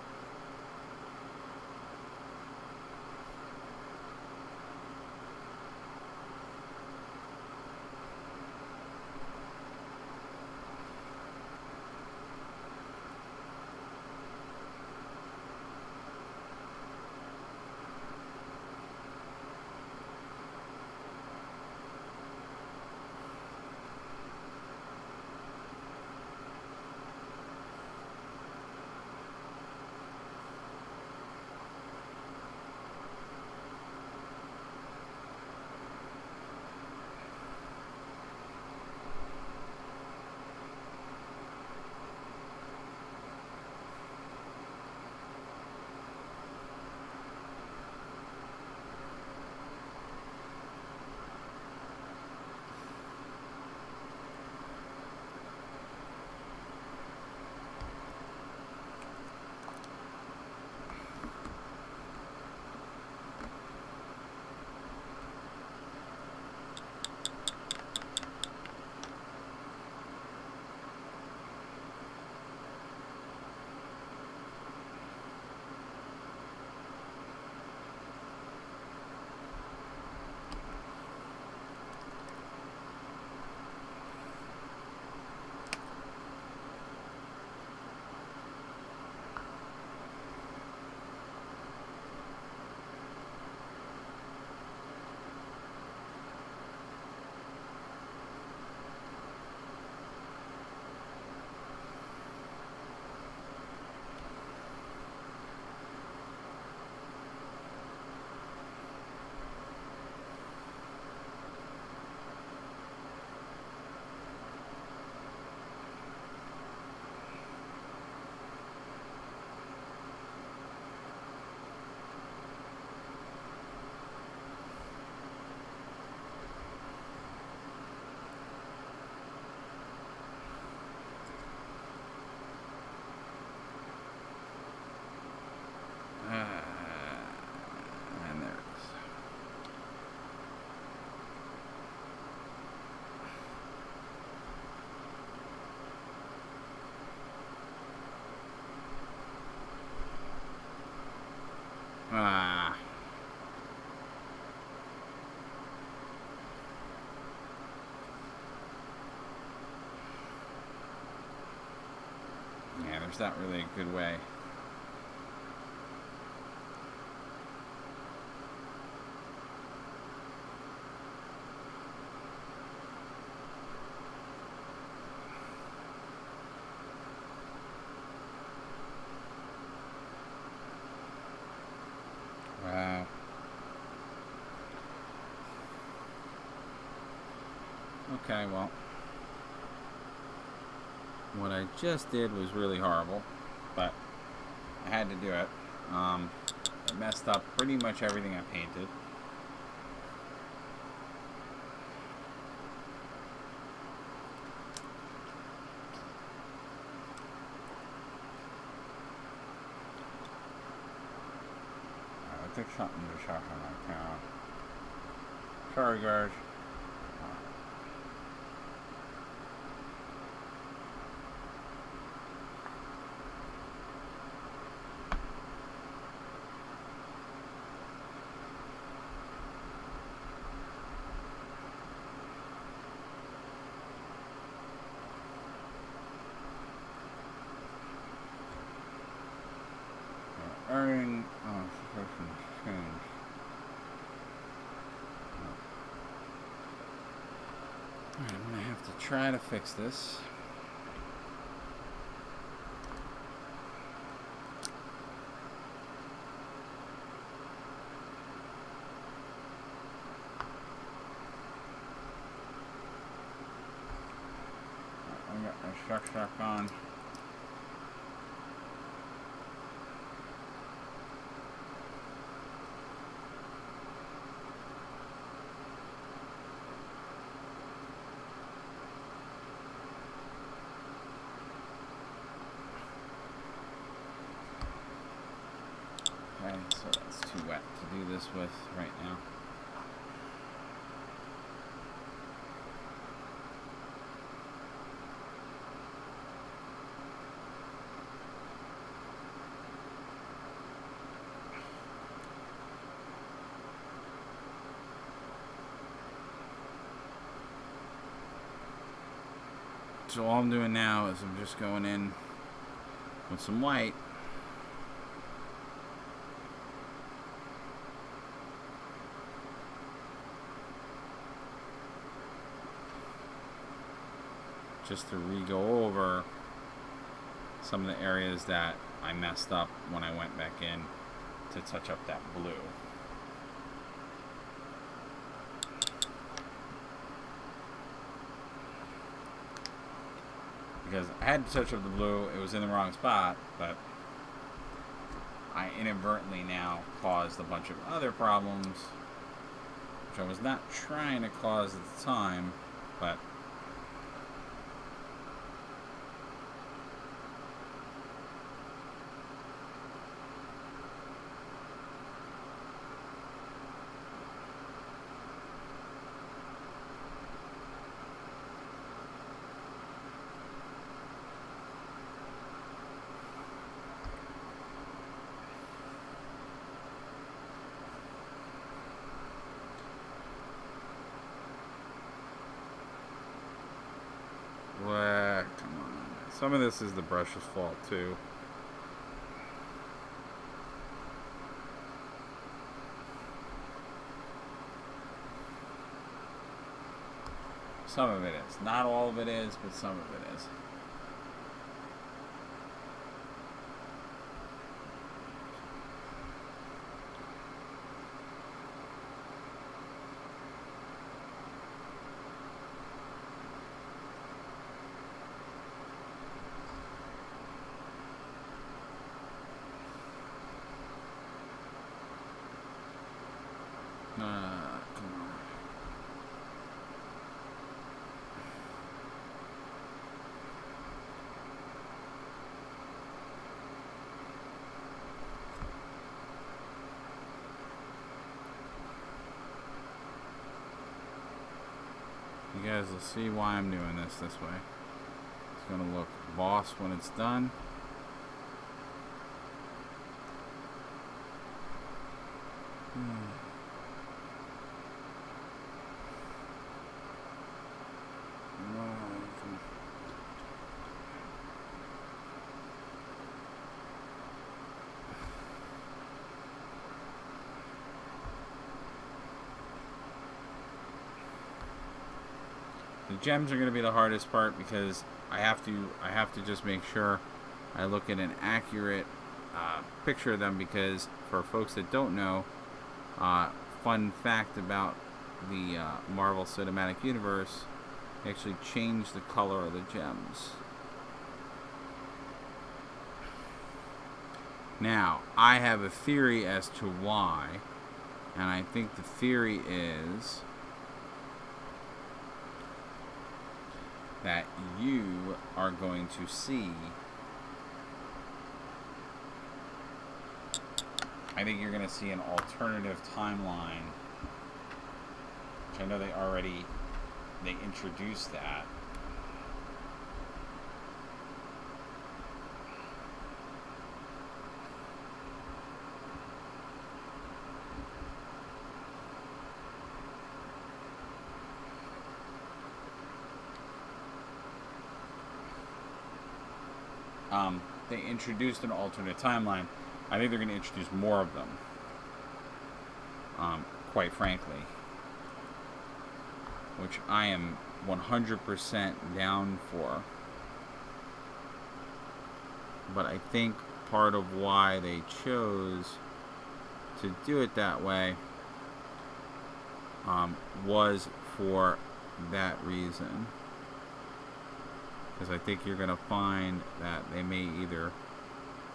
Yeah, there's not really a good way. Wow. Okay, well, what I just did was really horrible, but I had to do it. I messed up pretty much everything I painted. I took something to sharpen my camera. Sorry, guys. Earning situation change. Alright, I'm gonna have to try to fix this. I got my Shark on. Okay, so that's too wet to do this with right now. So all I'm doing now is I'm just going in with some white. Just to re-go over some of the areas that I messed up when I went back in to touch up that blue. Because I had to touch up the blue, it was in the wrong spot, but I inadvertently now caused a bunch of other problems, which I was not trying to cause at the time, but come on. Some of this is the brush's fault too. Some of it is. Not all of it is, but some of it is. Come on. You guys will see why I'm doing this way. It's going to look boss when it's done. gems are going to be the hardest part because I have to just make sure I look at an accurate picture of them, because for folks that don't know, fun fact about the Marvel Cinematic Universe, they actually changed the color of the gems. Now, I have a theory as to why, and I think the theory is that you are going to see, I think you're going to see an alternative timeline, which I know they introduced that. They introduced an alternate timeline. I think they're going to introduce more of them. Quite frankly, which I am 100% down for. But I think part of why they chose to do it that way was for that reason. Because I think you're going to find that they may either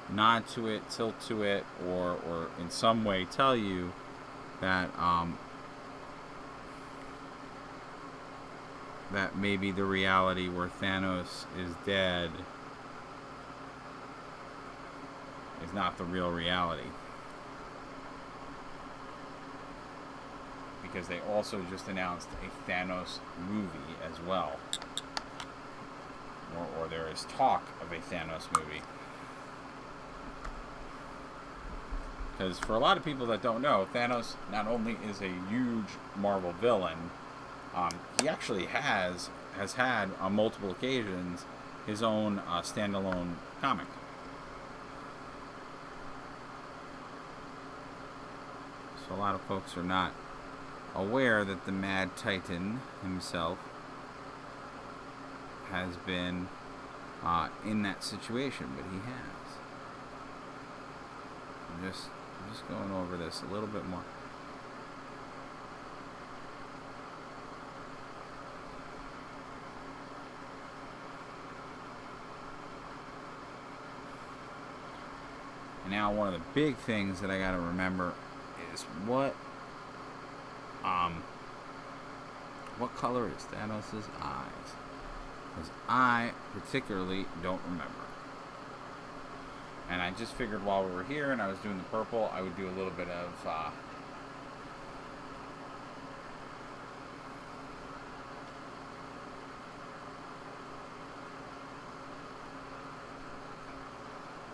nod to it, tilt to it, or in some way tell you that that maybe the reality where Thanos is dead is not the real reality. Because they also just announced a Thanos movie as well. Or there is talk of a Thanos movie. Because for a lot of people that don't know, Thanos not only is a huge Marvel villain, he actually has had on multiple occasions his own standalone comic. So a lot of folks are not aware that the Mad Titan himself has been in that situation, but he has. I'm just going over this a little bit more. And now one of the big things that I got to remember is what color is Thanos' eyes? Because I particularly don't remember. And I just figured while we were here and I was doing the purple, I would do a little bit of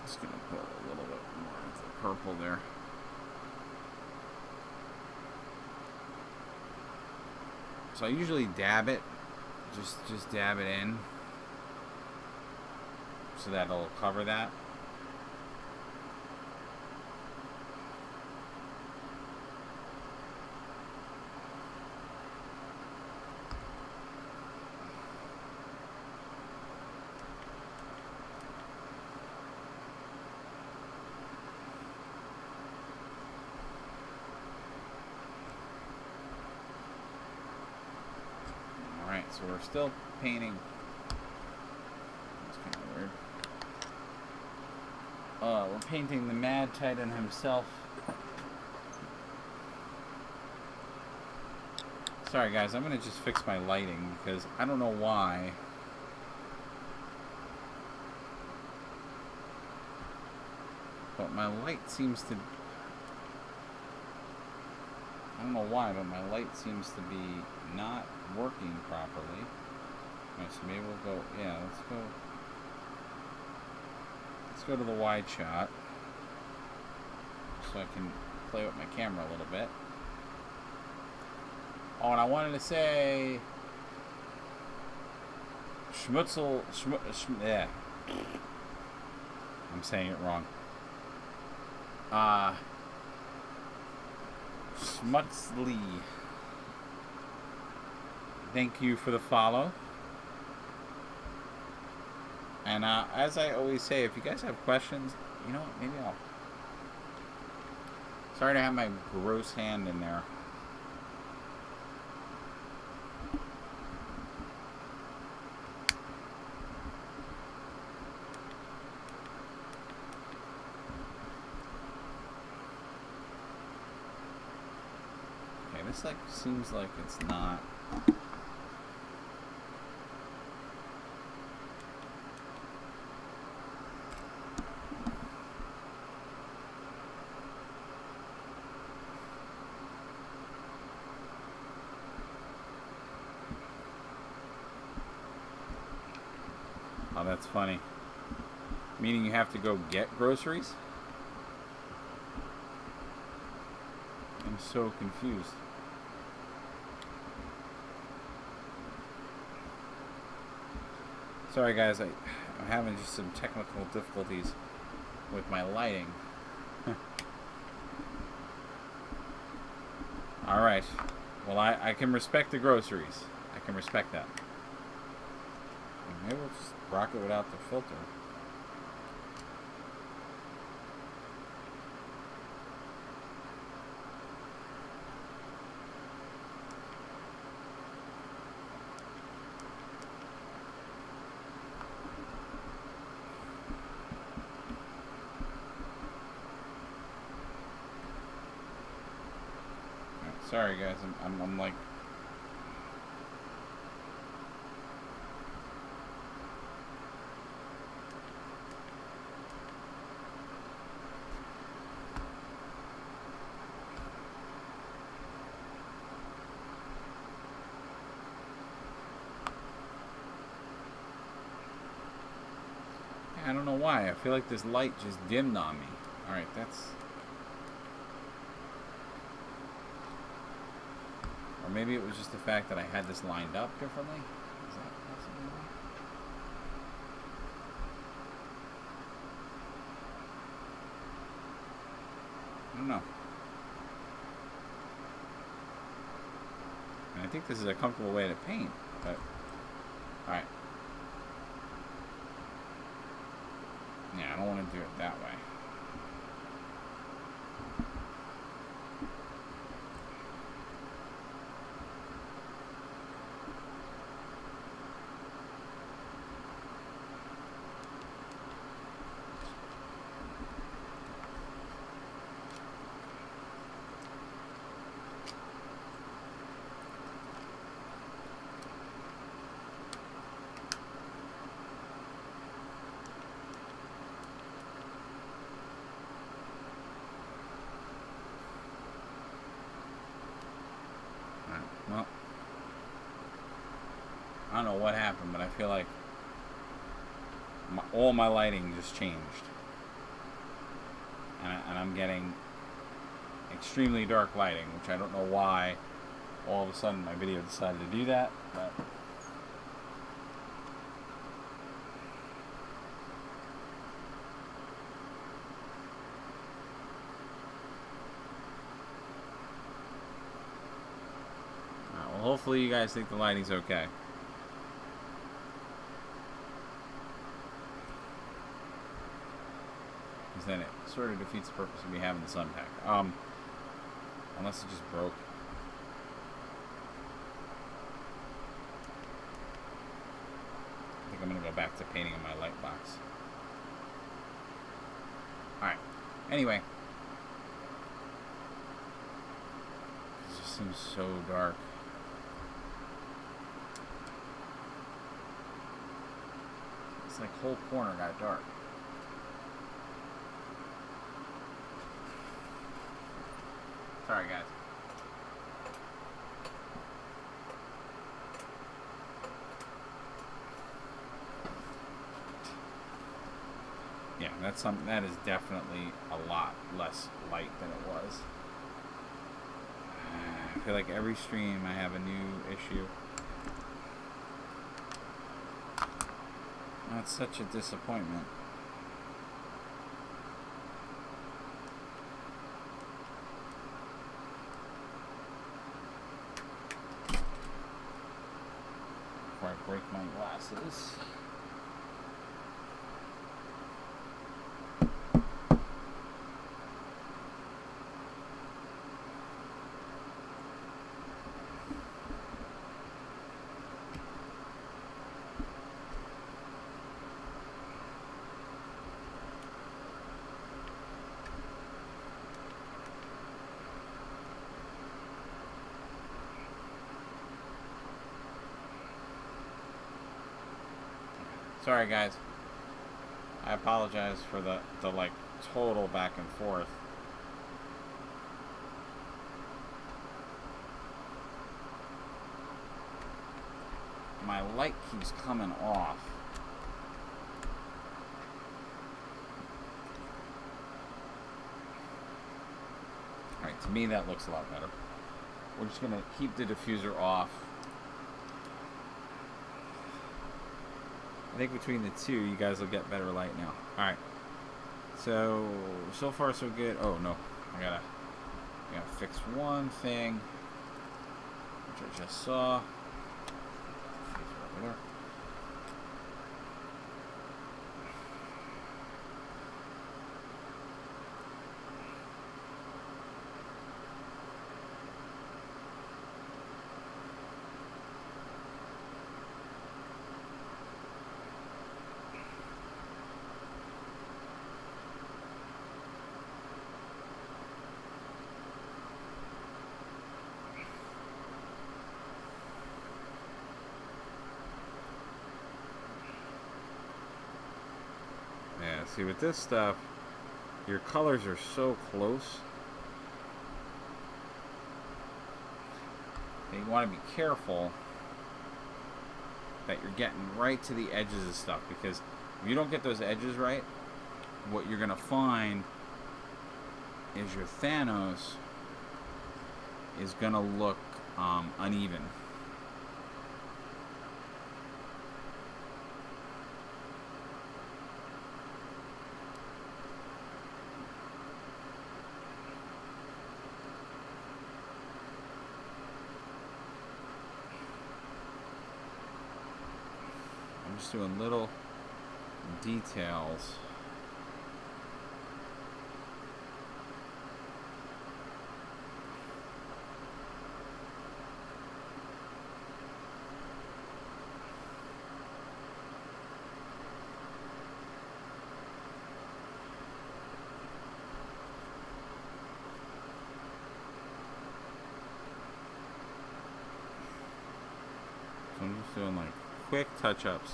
just gonna put a little bit more of the purple there. So I usually dab it, just dab it in, so that it'll cover that. So we're still painting. That's kind of weird. We're painting the Mad Titan himself. Sorry guys, I'm gonna just fix my lighting because I don't know why. But my light seems to... I don't know why, but my light seems to be not working properly. Alright, so maybe we'll go, yeah, let's go to the wide shot so I can play with my camera a little bit. Oh, and I wanted to say yeah. I'm saying it wrong. Schmutzlee. Thank you for the follow. And as I always say, if you guys have questions, you know what? Maybe I'll. Sorry to have my gross hand in there. Okay, this like seems like it's not. Oh, that's funny. Meaning you have to go get groceries? I'm so confused. Sorry guys, I'm having just some technical difficulties with my lighting. Alright. Well, I can respect the groceries. I can respect that. Maybe we'll just rock it without the filter. Sorry guys, I'm like. I don't know why. I feel like this light just dimmed on me. Alright, that's. Or maybe it was just the fact that I had this lined up differently. Is that possibly why? I don't know. And I think this is a comfortable way to paint, but. Alright. Yeah, I don't want to do it that way. Well, I don't know what happened, but I feel like all my lighting just changed. And I'm getting extremely dark lighting, which I don't know why all of a sudden my video decided to do that, but. Hopefully you guys think the lighting's okay. Because then it sort of defeats the purpose of me having the sun pack. Unless it just broke. I think I'm going to go back to painting in my light box. Alright. Anyway. It just seems so dark. It's like whole corner got dark. Sorry, guys. Yeah, that's something that is definitely a lot less light than it was. I feel like every stream I have a new issue. That's such a disappointment. Before I break my glasses. Sorry, guys. I apologize for the like total back and forth. My light keeps coming off. Alright, to me that looks a lot better. We're just going to keep the diffuser off. I think between the two, you guys will get better light now. Alright. So far so good. Oh, no. I gotta fix one thing, which I just saw. Over there. See, with this stuff, your colors are so close. And you want to be careful that you're getting right to the edges of stuff, because if you don't get those edges right, what you're going to find is your Thanos is going to look uneven. I'm just doing little details. So I'm just doing like quick touch-ups,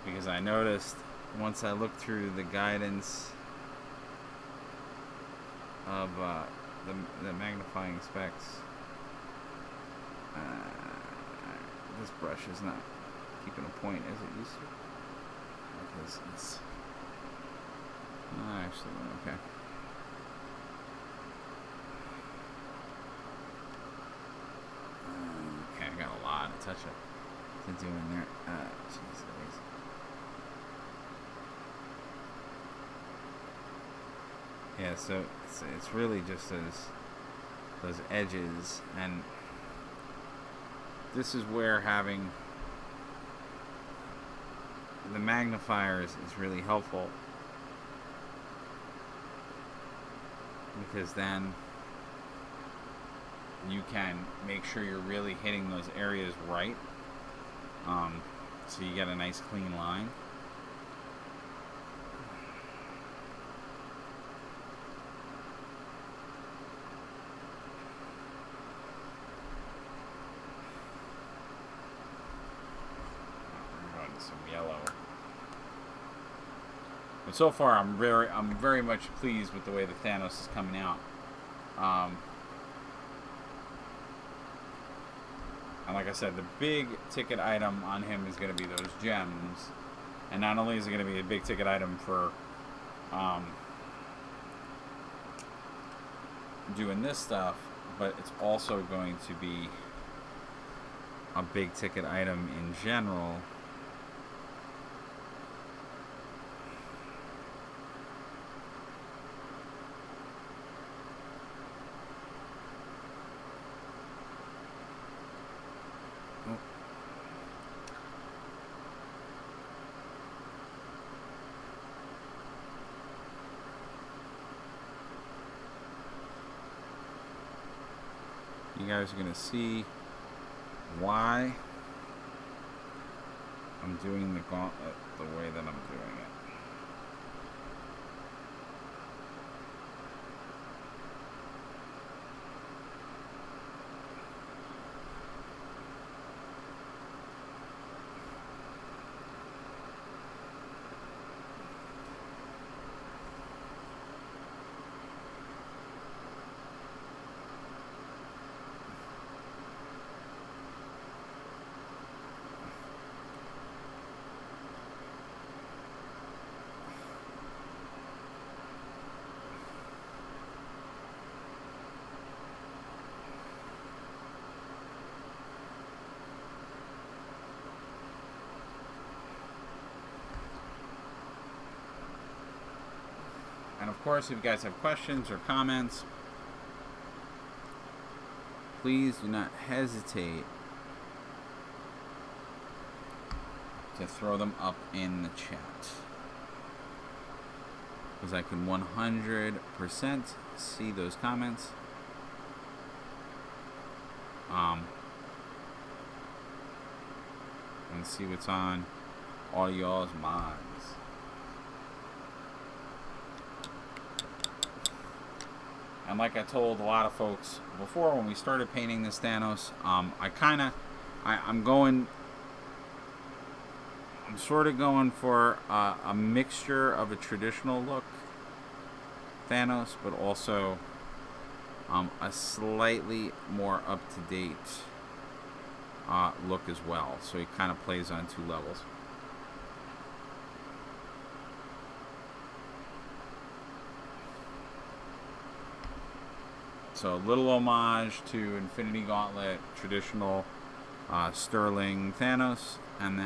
because I noticed once I looked through the guidance of the magnifying specs, this brush is not keeping a point as it used to, because it's actually okay. Okay, I got a lot of touch-up to do in there. Jeez. Yeah, so it's really just those edges, and this is where having the magnifiers is really helpful, because then you can make sure you're really hitting those areas right, so you get a nice clean line. Some yellow. But so far, I'm very much pleased with the way the Thanos is coming out. And like I said, the big ticket item on him is going to be those gems. And not only is it going to be a big ticket item for doing this stuff, but it's also going to be a big ticket item in general. You guys are going to see why I'm doing the gauntlet the way that I'm doing it. And of course, if you guys have questions or comments, please do not hesitate to throw them up in the chat, because I can 100% see those comments. And see what's on all y'all's minds. And like I told a lot of folks before when we started painting this Thanos, I'm sort of going for a mixture of a traditional look Thanos, but also a slightly more up-to-date look as well. So he kind of plays on two levels. So a little homage to Infinity Gauntlet, traditional Sterling Thanos, and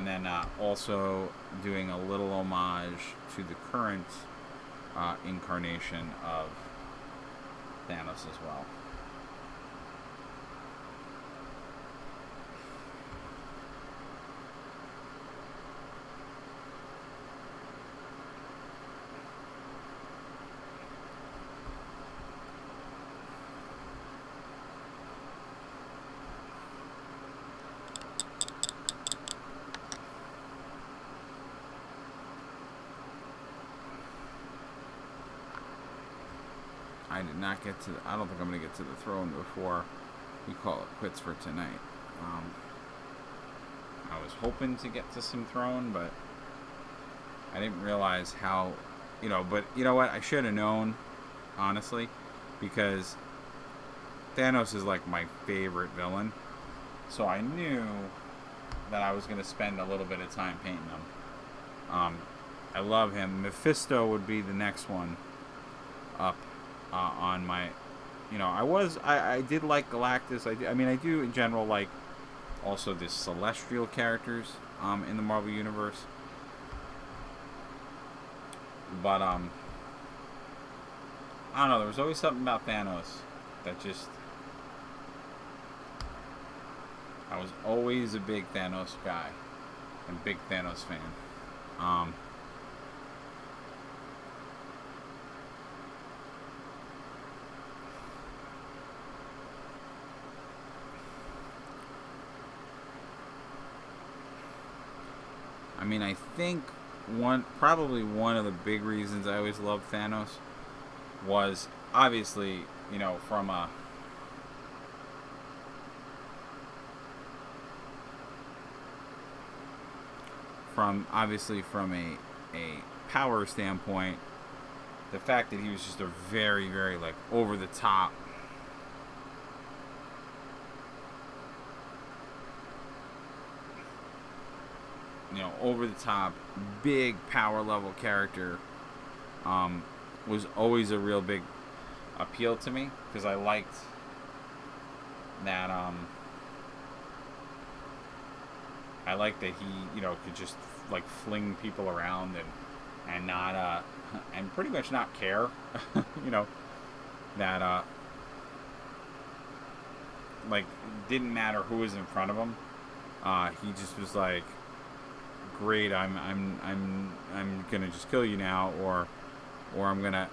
then also doing a little homage to the current incarnation of Thanos as well. I did not get to. I don't think I'm going to get to the throne before we call it quits for tonight. I was hoping to get to some throne, but I didn't realize how, But you know what? I should have known, honestly, because Thanos is like my favorite villain, so I knew that I was going to spend a little bit of time painting him. I love him. Mephisto would be the next one up. On my, I did like Galactus. I do in general like also the celestial characters in the Marvel Universe. But I don't know. There was always something about Thanos that just. I was always a big Thanos guy and big Thanos fan. I think probably one of the big reasons I always loved Thanos was obviously, from a power standpoint, the fact that he was just a very, very over the top over the top, big power level character was always a real big appeal to me, because I liked that he could just fling people around and not and pretty much not care that didn't matter who was in front of him. He just was great, I'm gonna just kill you now, or I'm gonna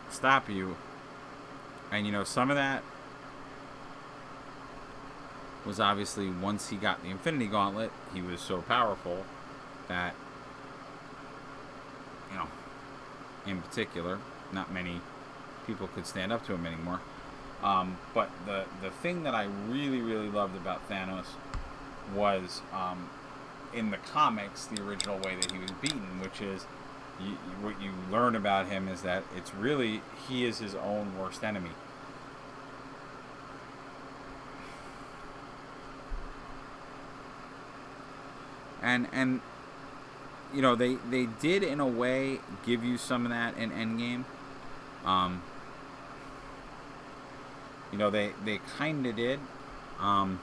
stop you. And some of that was obviously once he got the Infinity Gauntlet, he was so powerful that in particular not many people could stand up to him anymore. But the thing that I really, really loved about Thanos was in the comics, the original way that he was beaten, which is what you learn about him is that it's really he is his own worst enemy. And they did in a way give you some of that in Endgame. They kind of did, And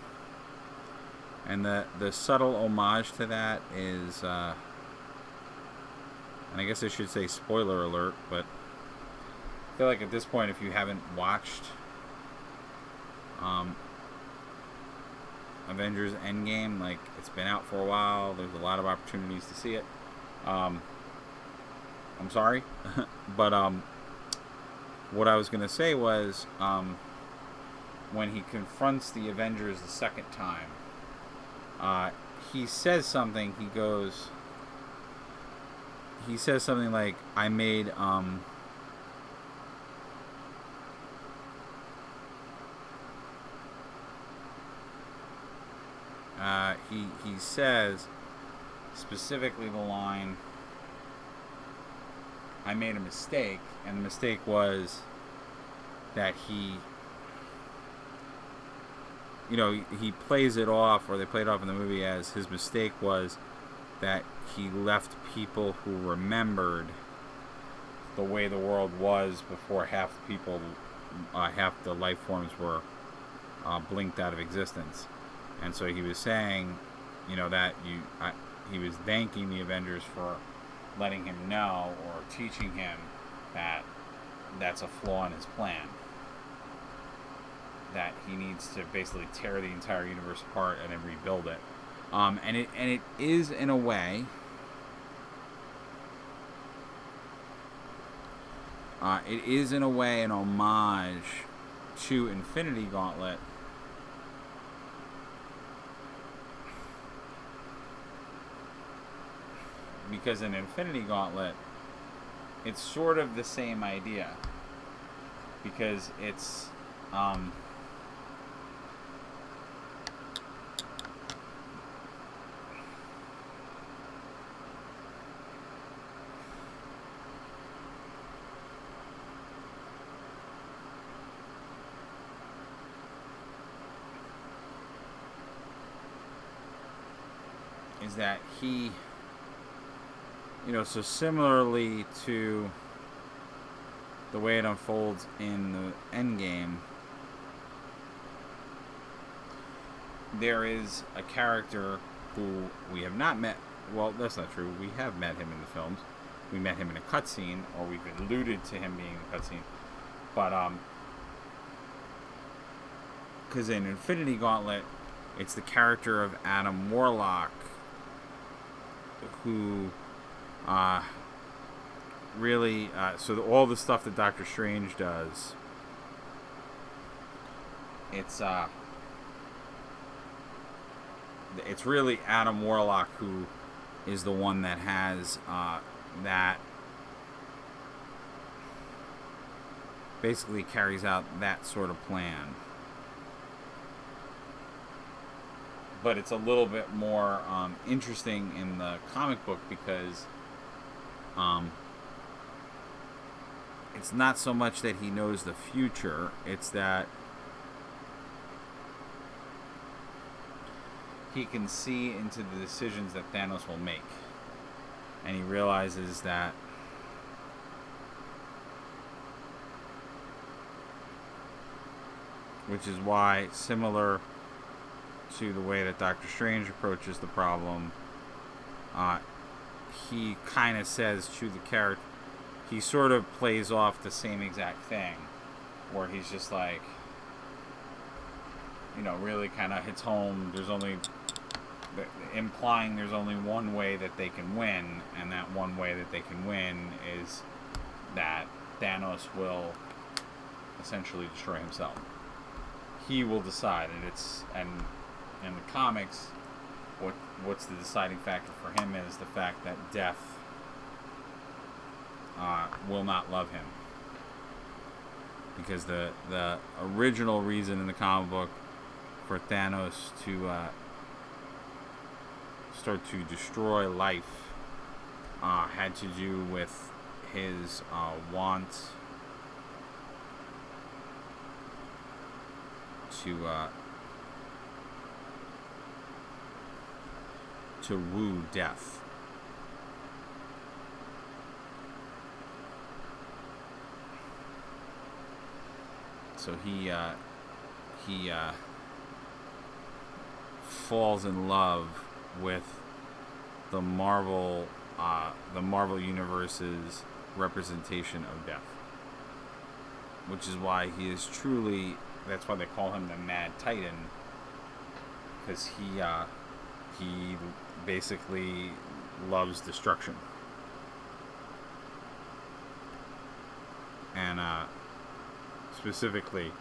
the subtle homage to that is, and I guess I should say spoiler alert, but I feel like at this point, if you haven't watched Avengers Endgame, like, it's been out for a while, there's a lot of opportunities to see it. I'm sorry, but what I was going to say was, when he confronts the Avengers the second time, he says something. He says something like, I made, he says specifically the line, I made a mistake, and the mistake was that he plays it off, or they played it off in the movie as his mistake was that he left people who remembered the way the world was before half the life forms were blinked out of existence. And so he was saying, that he was thanking the Avengers for letting him know, or teaching him that that's a flaw in his plan. That he needs to basically tear the entire universe apart and then rebuild it. And it is, in a way, an homage to Infinity Gauntlet. Because in Infinity Gauntlet, it's sort of the same idea. Because it's, is that he, so similarly to the way it unfolds in the Endgame, there is a character who we have not met. Well, that's not true. We have met him in the films. We met him in a cutscene, or we've alluded to him being in a cutscene. But, because in Infinity Gauntlet, it's the character of Adam Warlock, who really, so all the stuff that Doctor Strange does, it's really Adam Warlock who is the one that has that basically carries out that sort of plan. But it's a little bit more interesting in the comic book because it's not so much that he knows the future, it's that he can see into the decisions that Thanos will make. And he realizes that which is why, similar to the way that Doctor Strange approaches the problem, he kind of says to the character, he sort of plays off the same exact thing, where he's just like, really kind of hits home. There's only, implying there's only one way that they can win, and that one way that they can win is that Thanos will essentially destroy himself. He will decide, and in the comics, what's the deciding factor for him is the fact that Death will not love him, because the original reason in the comic book for Thanos to start to destroy life had to do with his want to woo death. So he falls in love with the Marvel Universe's representation of death, which is why he is truly. That's why they call him the Mad Titan, because he basically loves destruction, and specifically,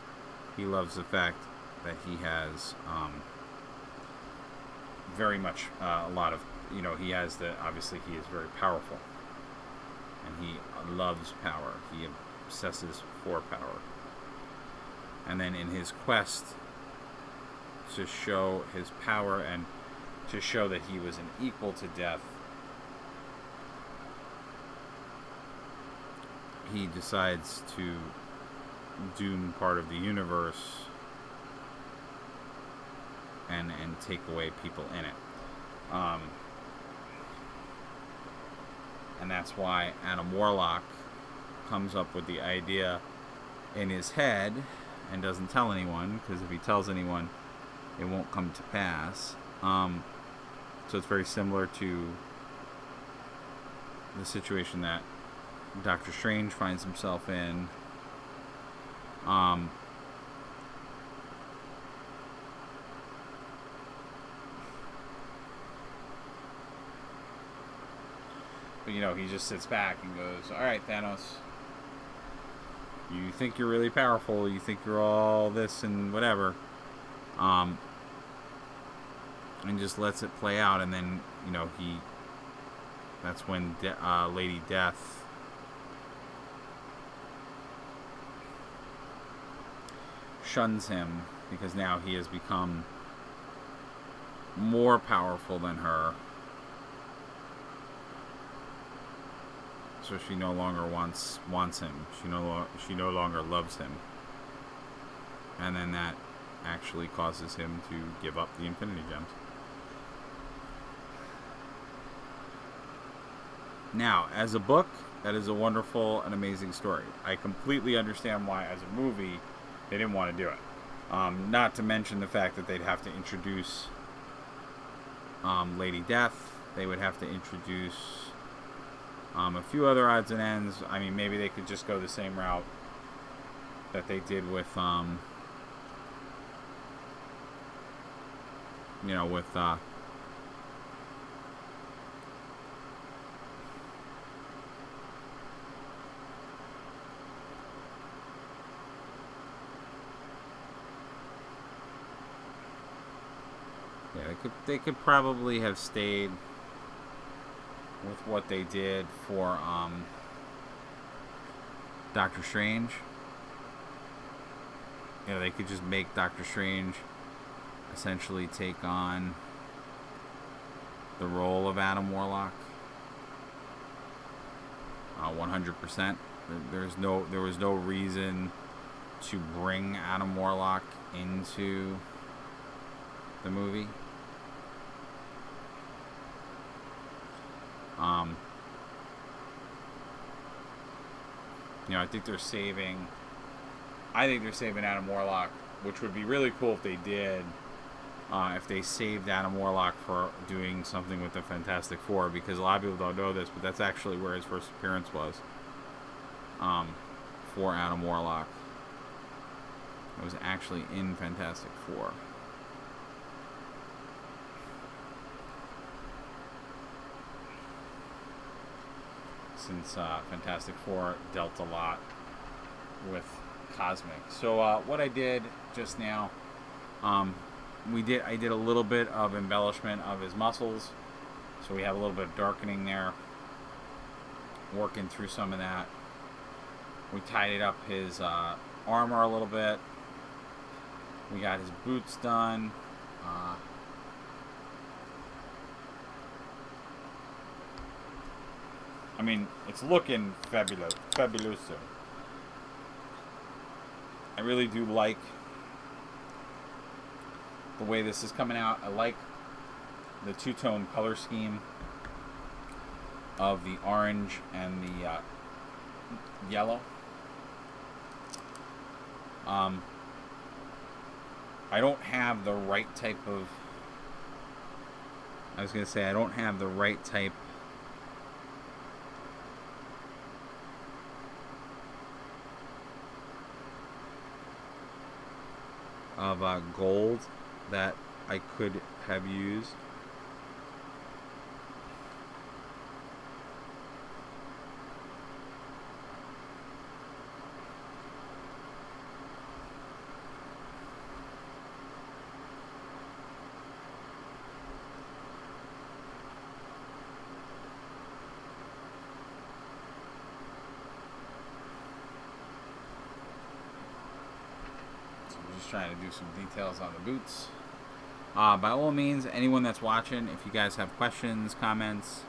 he loves the fact that he has very much a lot of, he has obviously he is very powerful, and he loves power. He obsesses for power. And then in his quest to show his power and to show that he was an equal to death, he decides to doom part of the universe and take away people in it. And that's why Adam Warlock comes up with the idea in his head and doesn't tell anyone, because if he tells anyone, it won't come to pass. So it's very similar to the situation that Doctor Strange finds himself in. But he just sits back and goes, "All right, Thanos, you think you're really powerful, you think you're all this and whatever," and just lets it play out. And then that's when Lady Death shuns him, because now he has become more powerful than her. So she no longer wants him. She no longer loves him. And then that actually causes him to give up the Infinity Gems. Now, as a book, that is a wonderful and amazing story. I completely understand why, as a movie, they didn't want to do it. Not to mention the fact that they'd have to introduce Lady Death. They would have to introduce a few other odds and ends. I mean, maybe they could just go the same route that they did with, they could probably have stayed with what they did for Doctor Strange. They could just make Doctor Strange essentially take on the role of Adam Warlock. 100%. There was no reason to bring Adam Warlock into the movie. I think they're saving Adam Warlock, which would be really cool if they did. If they saved Adam Warlock for doing something with the Fantastic Four, because a lot of people don't know this, but that's actually where his first appearance was. For Adam Warlock, it was actually in Fantastic Four. Since Fantastic Four dealt a lot with Cosmic. So what I did just now, I did a little bit of embellishment of his muscles. So we have a little bit of darkening there. Working through some of that. We tidied up his armor a little bit. We got his boots done. I mean, it's looking fabuloso. I really do like the way this is coming out. I like the two-tone color scheme of the orange and the yellow. I don't have the right type of I was gonna say I don't have the right type of gold that I could have used.
Trying to do some details on the boots.
By all means, anyone that's watching, if you guys have questions, comments,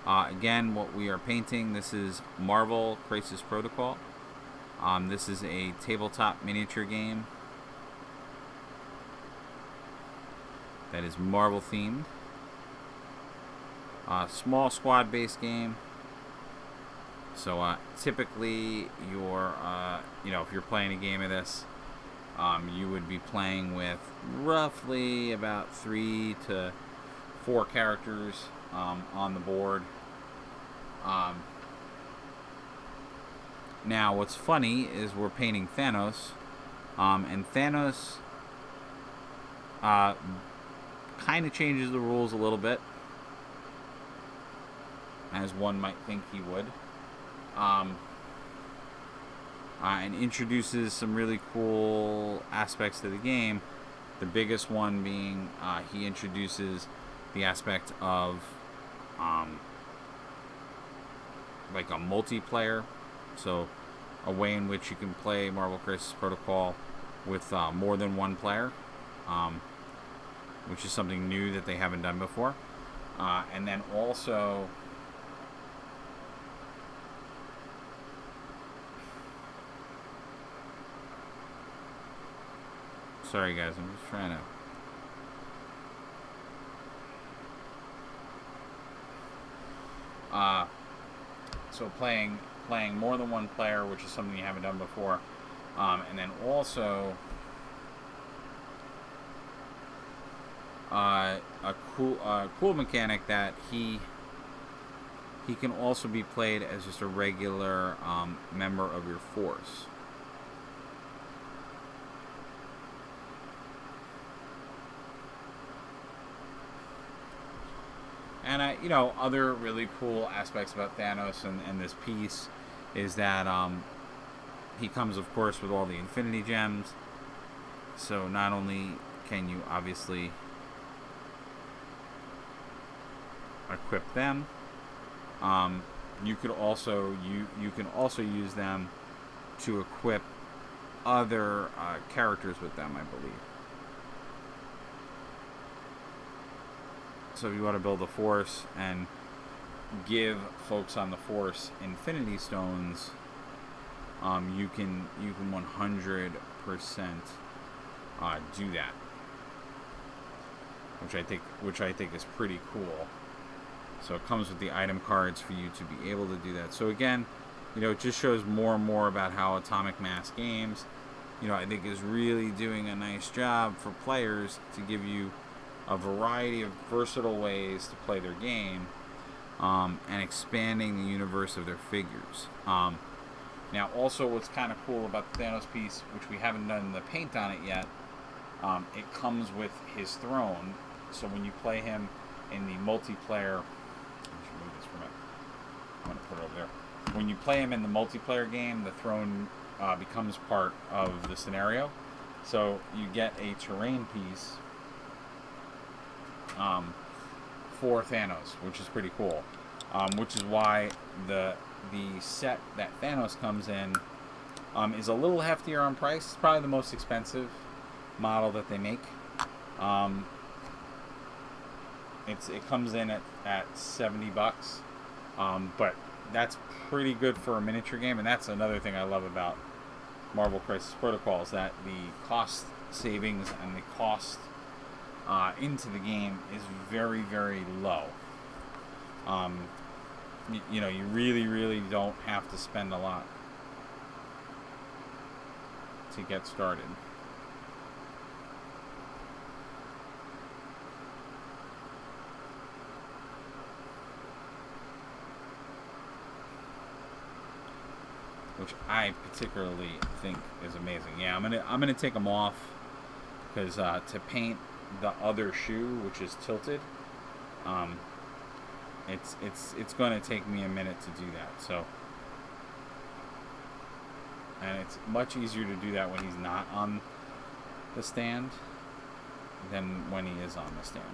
again, what we are painting, this is Marvel Crisis Protocol. This is a tabletop miniature game that is Marvel themed. Small squad based game. So typically, if you're playing a game of this, you would be playing with roughly about 3 to 4 characters on the board. Now, what's funny is we're painting Thanos, and Thanos kind of changes the rules a little bit, as one might think he would. And introduces some really cool aspects to the game. The biggest one being he introduces the aspect of like a multiplayer, so a way in which you can play Marvel Crisis Protocol with more than one player, which is something new that they haven't done before. And then also sorry guys, I'm just trying to so playing more than one player, which is something you haven't done before, and then also a cool mechanic that he can also be played as just a regular member of your force. And other really cool aspects about Thanos and this piece is that he comes, of course, with all the Infinity Gems. So not only can you obviously equip them, you could also you can also use them to equip other characters with them, I believe. So if you want to build a force and give folks on the force Infinity Stones, you can 100% do that, which I think is pretty cool. So it comes with the item cards for you to be able to do that. So again, it just shows more and more about how Atomic Mass Games, I think is really doing a nice job for players to give you a variety of versatile ways to play their game, and expanding the universe of their figures. Now, also, what's kind of cool about the Thanos piece, which we haven't done the paint on it yet, it comes with his throne. So when you play him in the multiplayer, I should move this from it. I'm going to put it over there. When you play him in the multiplayer game, the throne becomes part of the scenario. So you get a terrain piece for Thanos, which is pretty cool. Which is why the set that Thanos comes in is a little heftier on price. It's probably the most expensive model that they make. It comes in at $70, but that's pretty good for a miniature game. And that's another thing I love about Marvel Crisis Protocol, is that the cost savings and the cost into the game is very, very low. You really, really don't have to spend a lot to get started. which I particularly think is amazing. Yeah, I'm gonna take them off because to paint the other shoe, which is tilted, it's going to take me a minute to do that. So, and it's much easier to do that when he's not on the stand than when he is on the stand.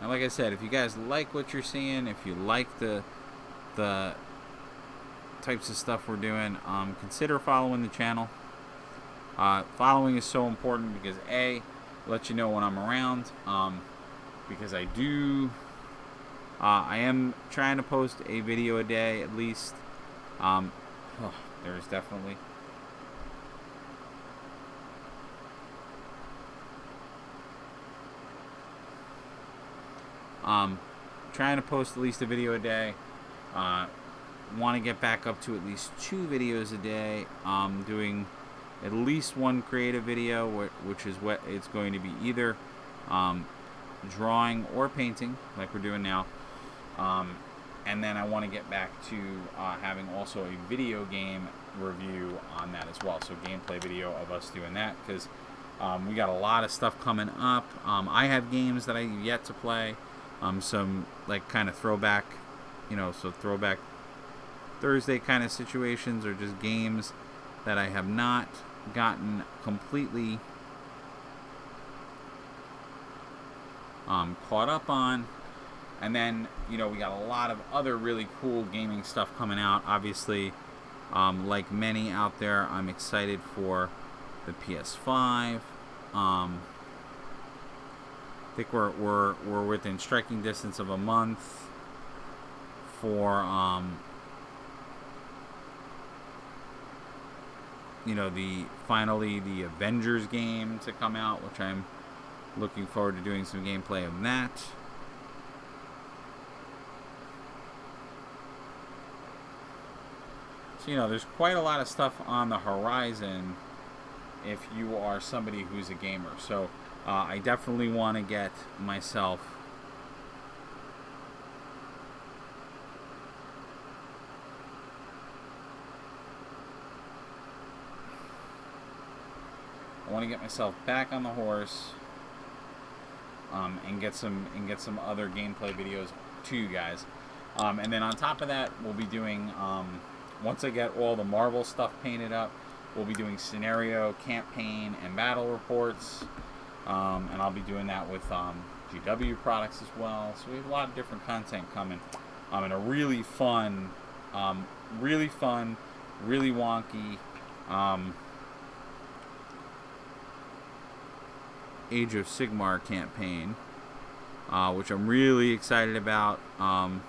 And like I said, if you guys like what you're seeing, if you like the types of stuff we're doing, consider following the channel. Following is so important because A, let you know when I'm around. Because I am trying to post a video a day at least. There's definitely. Trying to post at least a video a day. Want to get back up to at least 2 videos a day. Doing at least 1 creative video, which is what it's going to be, either drawing or painting, like we're doing now. And then I want to get back to having also a video game review on that as well. So gameplay video of us doing that, because we got a lot of stuff coming up. I have games that I have yet to play. Some like kind of throwback, so throwback Thursday kind of situations, or just games that I have not gotten completely caught up on. And then, we got a lot of other really cool gaming stuff coming out. Obviously, like many out there, I'm excited for the PS5. I think we're within striking distance of a month for the Avengers game to come out, which I'm looking forward to doing some gameplay of that. So there's quite a lot of stuff on the horizon if you are somebody who's a gamer. So I definitely want to get myself back on the horse, and get some other gameplay videos to you guys. And then on top of that, we'll be doing once I get all the Marvel stuff painted up, we'll be doing scenario, campaign, and battle reports. And I'll be doing that with GW products as well. So we have a lot of different content coming. And a really fun, really wonky Age of Sigmar campaign, which I'm really excited about. And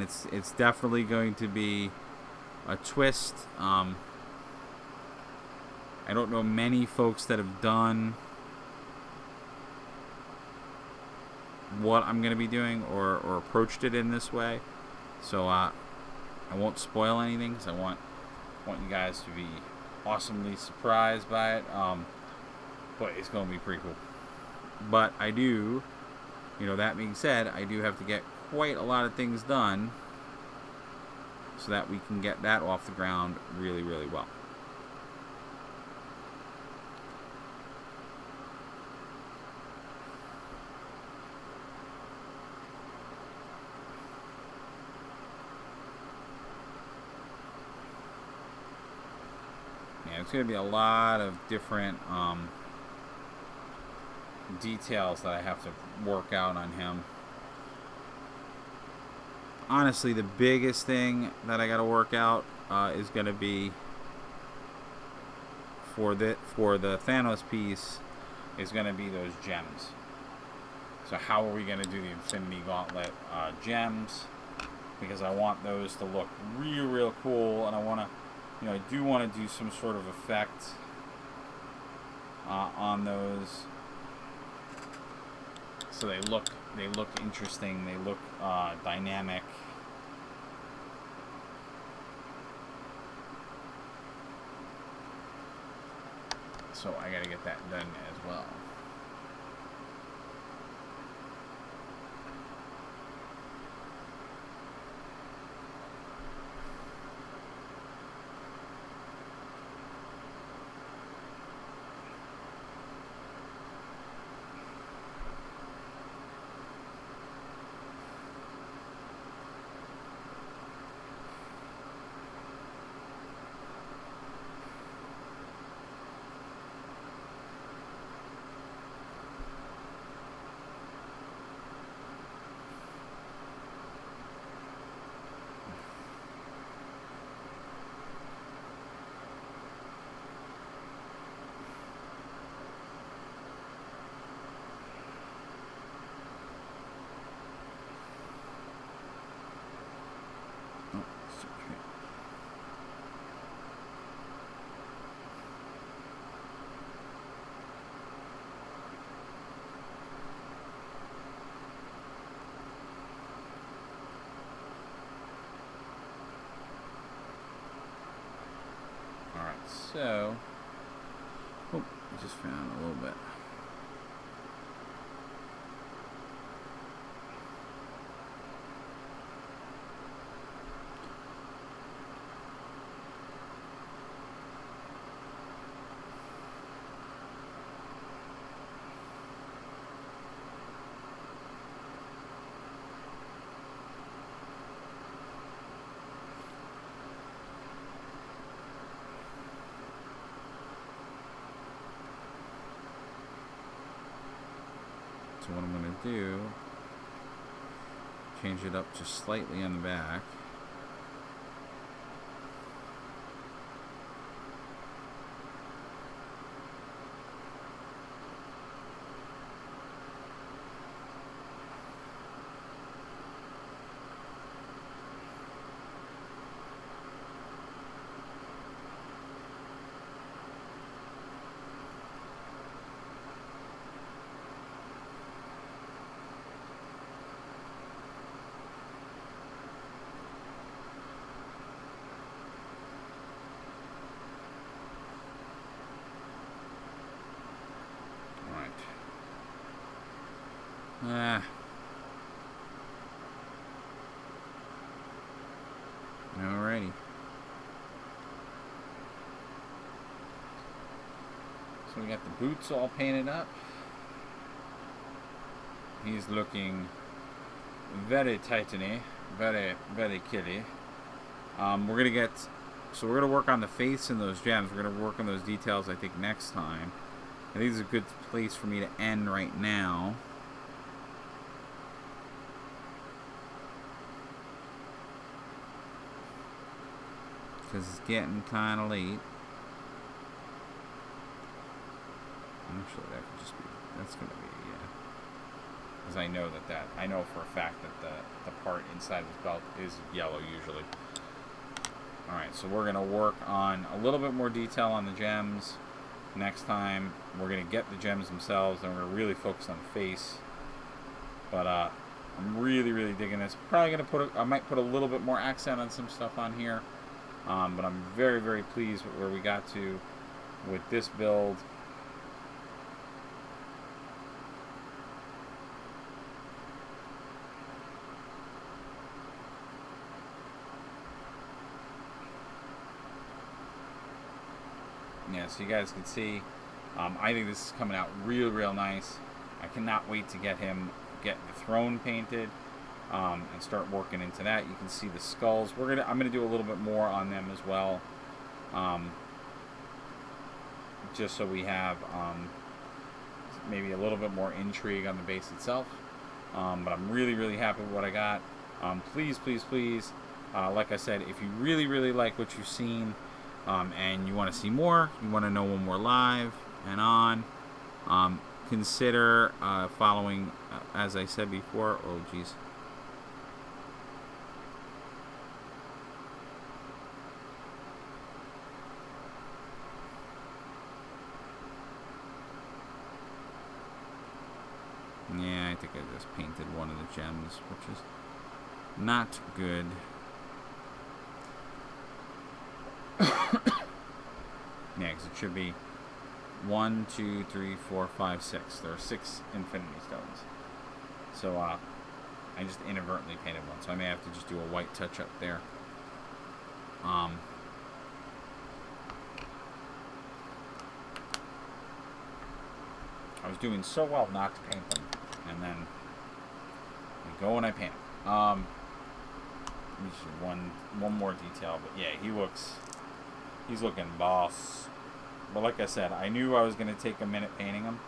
it's definitely going to be a twist. I don't know many folks that have done what I'm going to be doing or approached it in this way. So I won't spoil anything because I want you guys to be awesomely surprised by it. But it's going to be pretty cool. But I do, that being said, I do have to get quite a lot of things done so that we can get that off the ground really, really well. It's going to be a lot of different details that I have to work out on him. Honestly, the biggest thing that I got to work out is going to be for the Thanos piece is going to be those gems. So how are we going to do the Infinity Gauntlet gems? Because I want those to look real cool, and I want to, I do want to do some sort of effect on those, so they look interesting, they look dynamic. So I got to get that done as well. So, I just found a little bit. So what I'm going to do, change it up just slightly on the back. Alrighty. So we got the boots all painted up. He's looking very titany, very kitty. We're gonna work on the face and those gems. We're gonna work on those details, I think, next time. I think this is a good place for me to end right now. Because it's getting kind of late. Actually, that could just be, that's going to be, yeah. Because I know for a fact that the part inside of his belt is yellow usually. Alright, so we're going to work on a little bit more detail on the gems. Next time, we're going to get the gems themselves, and we're going to really focus on the face. But, I'm really digging this. Probably going to I might put a little bit more accent on some stuff on here. But I'm very pleased with where we got to with this build. Yeah, so you guys can see, I think this is coming out real nice. I cannot wait to get the throne painted. And start working into that. You can see the skulls. I'm gonna do a little bit more on them as well, just so we have maybe a little bit more intrigue on the base itself. But I'm really happy with what I got. Please, like I said, if you really like what you've seen, and you want to see more, you want to know when we're live and on, consider following, as I said before. Oh, geez. Yeah, I think I just painted one of the gems, which is not good. Yeah, because it should be 1, 2, 3, 4, 5, 6. There are 6 infinity stones. So I just inadvertently painted one, so I may have to just do a white touch up there. I was doing so well not to paint them, and then I go and I paint them. Just one more detail, but yeah, he's looking boss. But like I said, I knew I was going to take a minute painting him.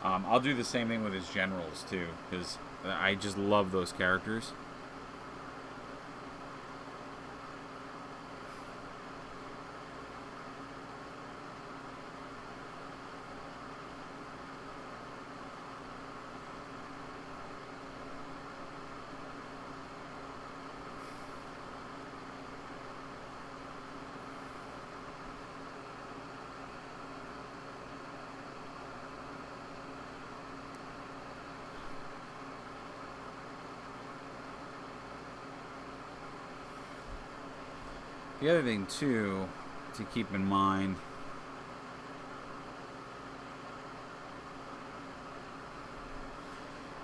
I'll do the same thing with his generals too, because I just love those characters. The other thing, too, to keep in mind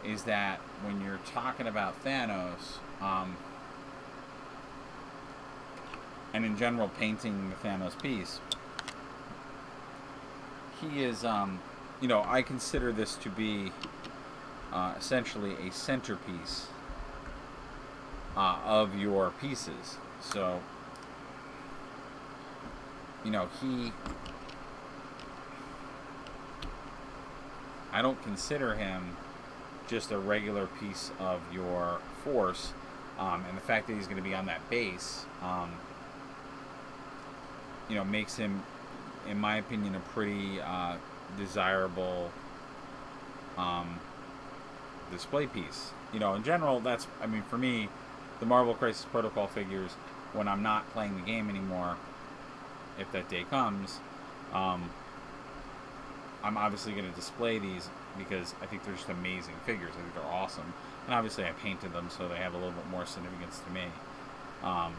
is that when you're talking about Thanos, and in general painting the Thanos piece, he is, I consider this to be essentially a centerpiece of your pieces. So, I don't consider him just a regular piece of your force, and the fact that he's going to be on that base, makes him, in my opinion, a pretty desirable display piece. In general, for me, the Marvel Crisis Protocol figures, when I'm not playing the game anymore, if that day comes, I'm obviously going to display these because I think they're just amazing figures. I think they're awesome. And obviously I painted them so they have a little bit more significance to me. And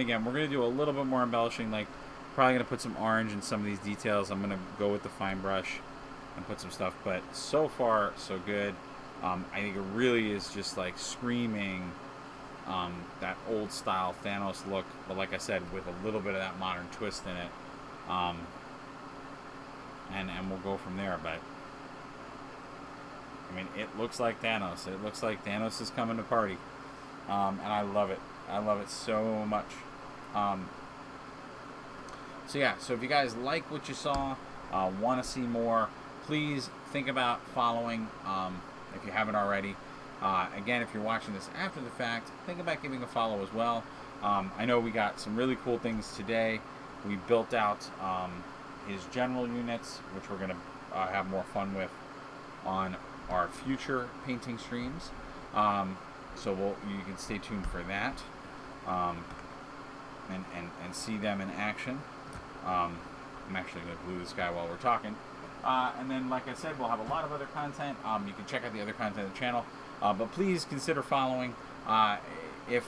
again, we're going to do a little bit more embellishing, like probably going to put some orange in some of these details. I'm going to go with the fine brush and put some stuff, but so far so good. I think it really is just like screaming that old style Thanos look, but like I said, with a little bit of that modern twist in it, and we'll go from there. But it looks like Thanos. It looks like Thanos is coming to party, and I love it. I love it so much. So if you guys like what you saw, want to see more, please think about following if you haven't already. Again, if you're watching this after the fact, think about giving a follow as well. I know we got some really cool things today. We built out his general units, which we're going to have more fun with on our future painting streams. So you can stay tuned for that and see them in action. I'm actually going to glue this guy while we're talking. And then, like I said, we'll have a lot of other content. You can check out the other content on the channel. But please consider following. If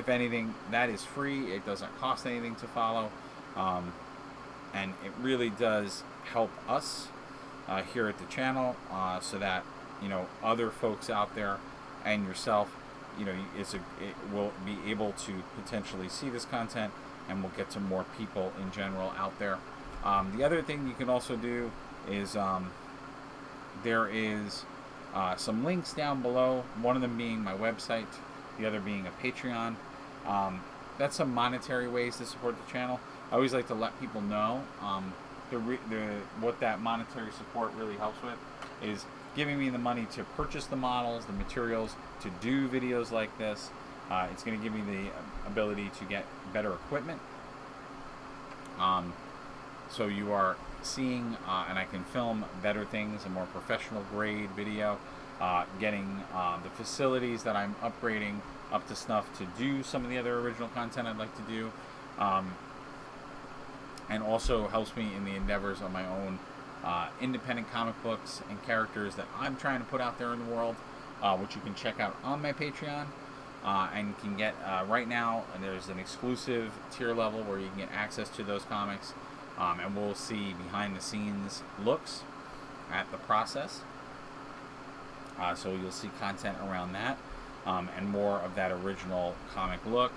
anything, that is free. It doesn't cost anything to follow. And it really does help us here at the channel so that, other folks out there and yourself, it will be able to potentially see this content, and we'll get to more people in general out there. The other thing you can also do is there is some links down below, one of them being my website, the other being a Patreon. That's some monetary ways to support the channel. I always like to let people know what that monetary support really helps with is giving me the money to purchase the models, the materials, to do videos like this,
It's going to give me the ability to get better equipment. So you are seeing, and I can film better things, a more professional grade video, getting the facilities that I'm upgrading up to snuff to do some of the other original content I'd like to do, and also helps me in the endeavors of my own independent comic books and characters that I'm trying to put out there in the world, which you can check out on my Patreon. And can get right now, and there's an exclusive tier level where you can get access to those comics, and we'll see behind the scenes looks at the process. So you'll see content around that, and more of that original comic look.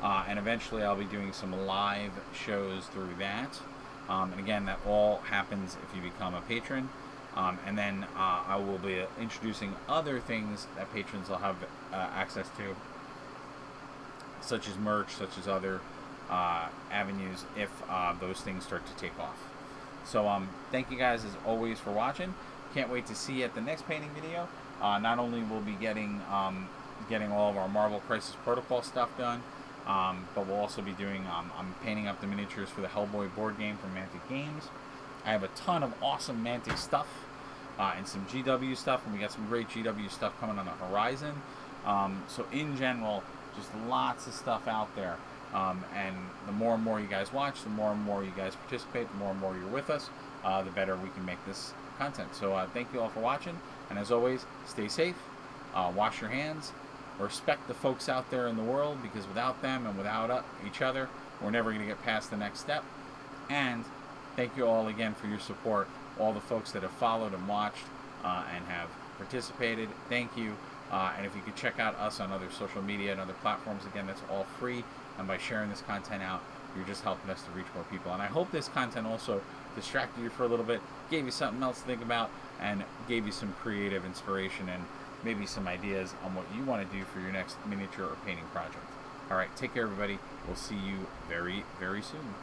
And eventually I'll be doing some live shows through that. And again, that all happens if you become a patron. And then I will be introducing other things that patrons will have access to, such as merch, such as other avenues, if those things start to take off. So thank you guys as always for watching. Can't wait to see you at the next painting video. Not only will be getting all of our Marvel Crisis Protocol stuff done, but we'll also be doing, I'm painting up the miniatures for the Hellboy board game from Mantic Games. I have a ton of awesome Mantic stuff, and some GW stuff, and we got some great GW stuff coming on the horizon. So in general, just lots of stuff out there. And the more and more you guys watch, the more and more you guys participate, the more and more you're with us, the better we can make this content. So thank you all for watching, and as always, stay safe, wash your hands, respect the folks out there in the world, because without them and without each other, we're never going to get past the next step. And thank you all again for your support, all the folks that have followed and watched and have participated. Thank you. And if you could check out us on other social media and other platforms, again, that's all free. And by sharing this content out, you're just helping us to reach more people. And I hope this content also distracted you for a little bit, gave you something else to think about, and gave you some creative inspiration and maybe some ideas on what you want to do for your next miniature or painting project. All right, take care, everybody. We'll see you very, very soon.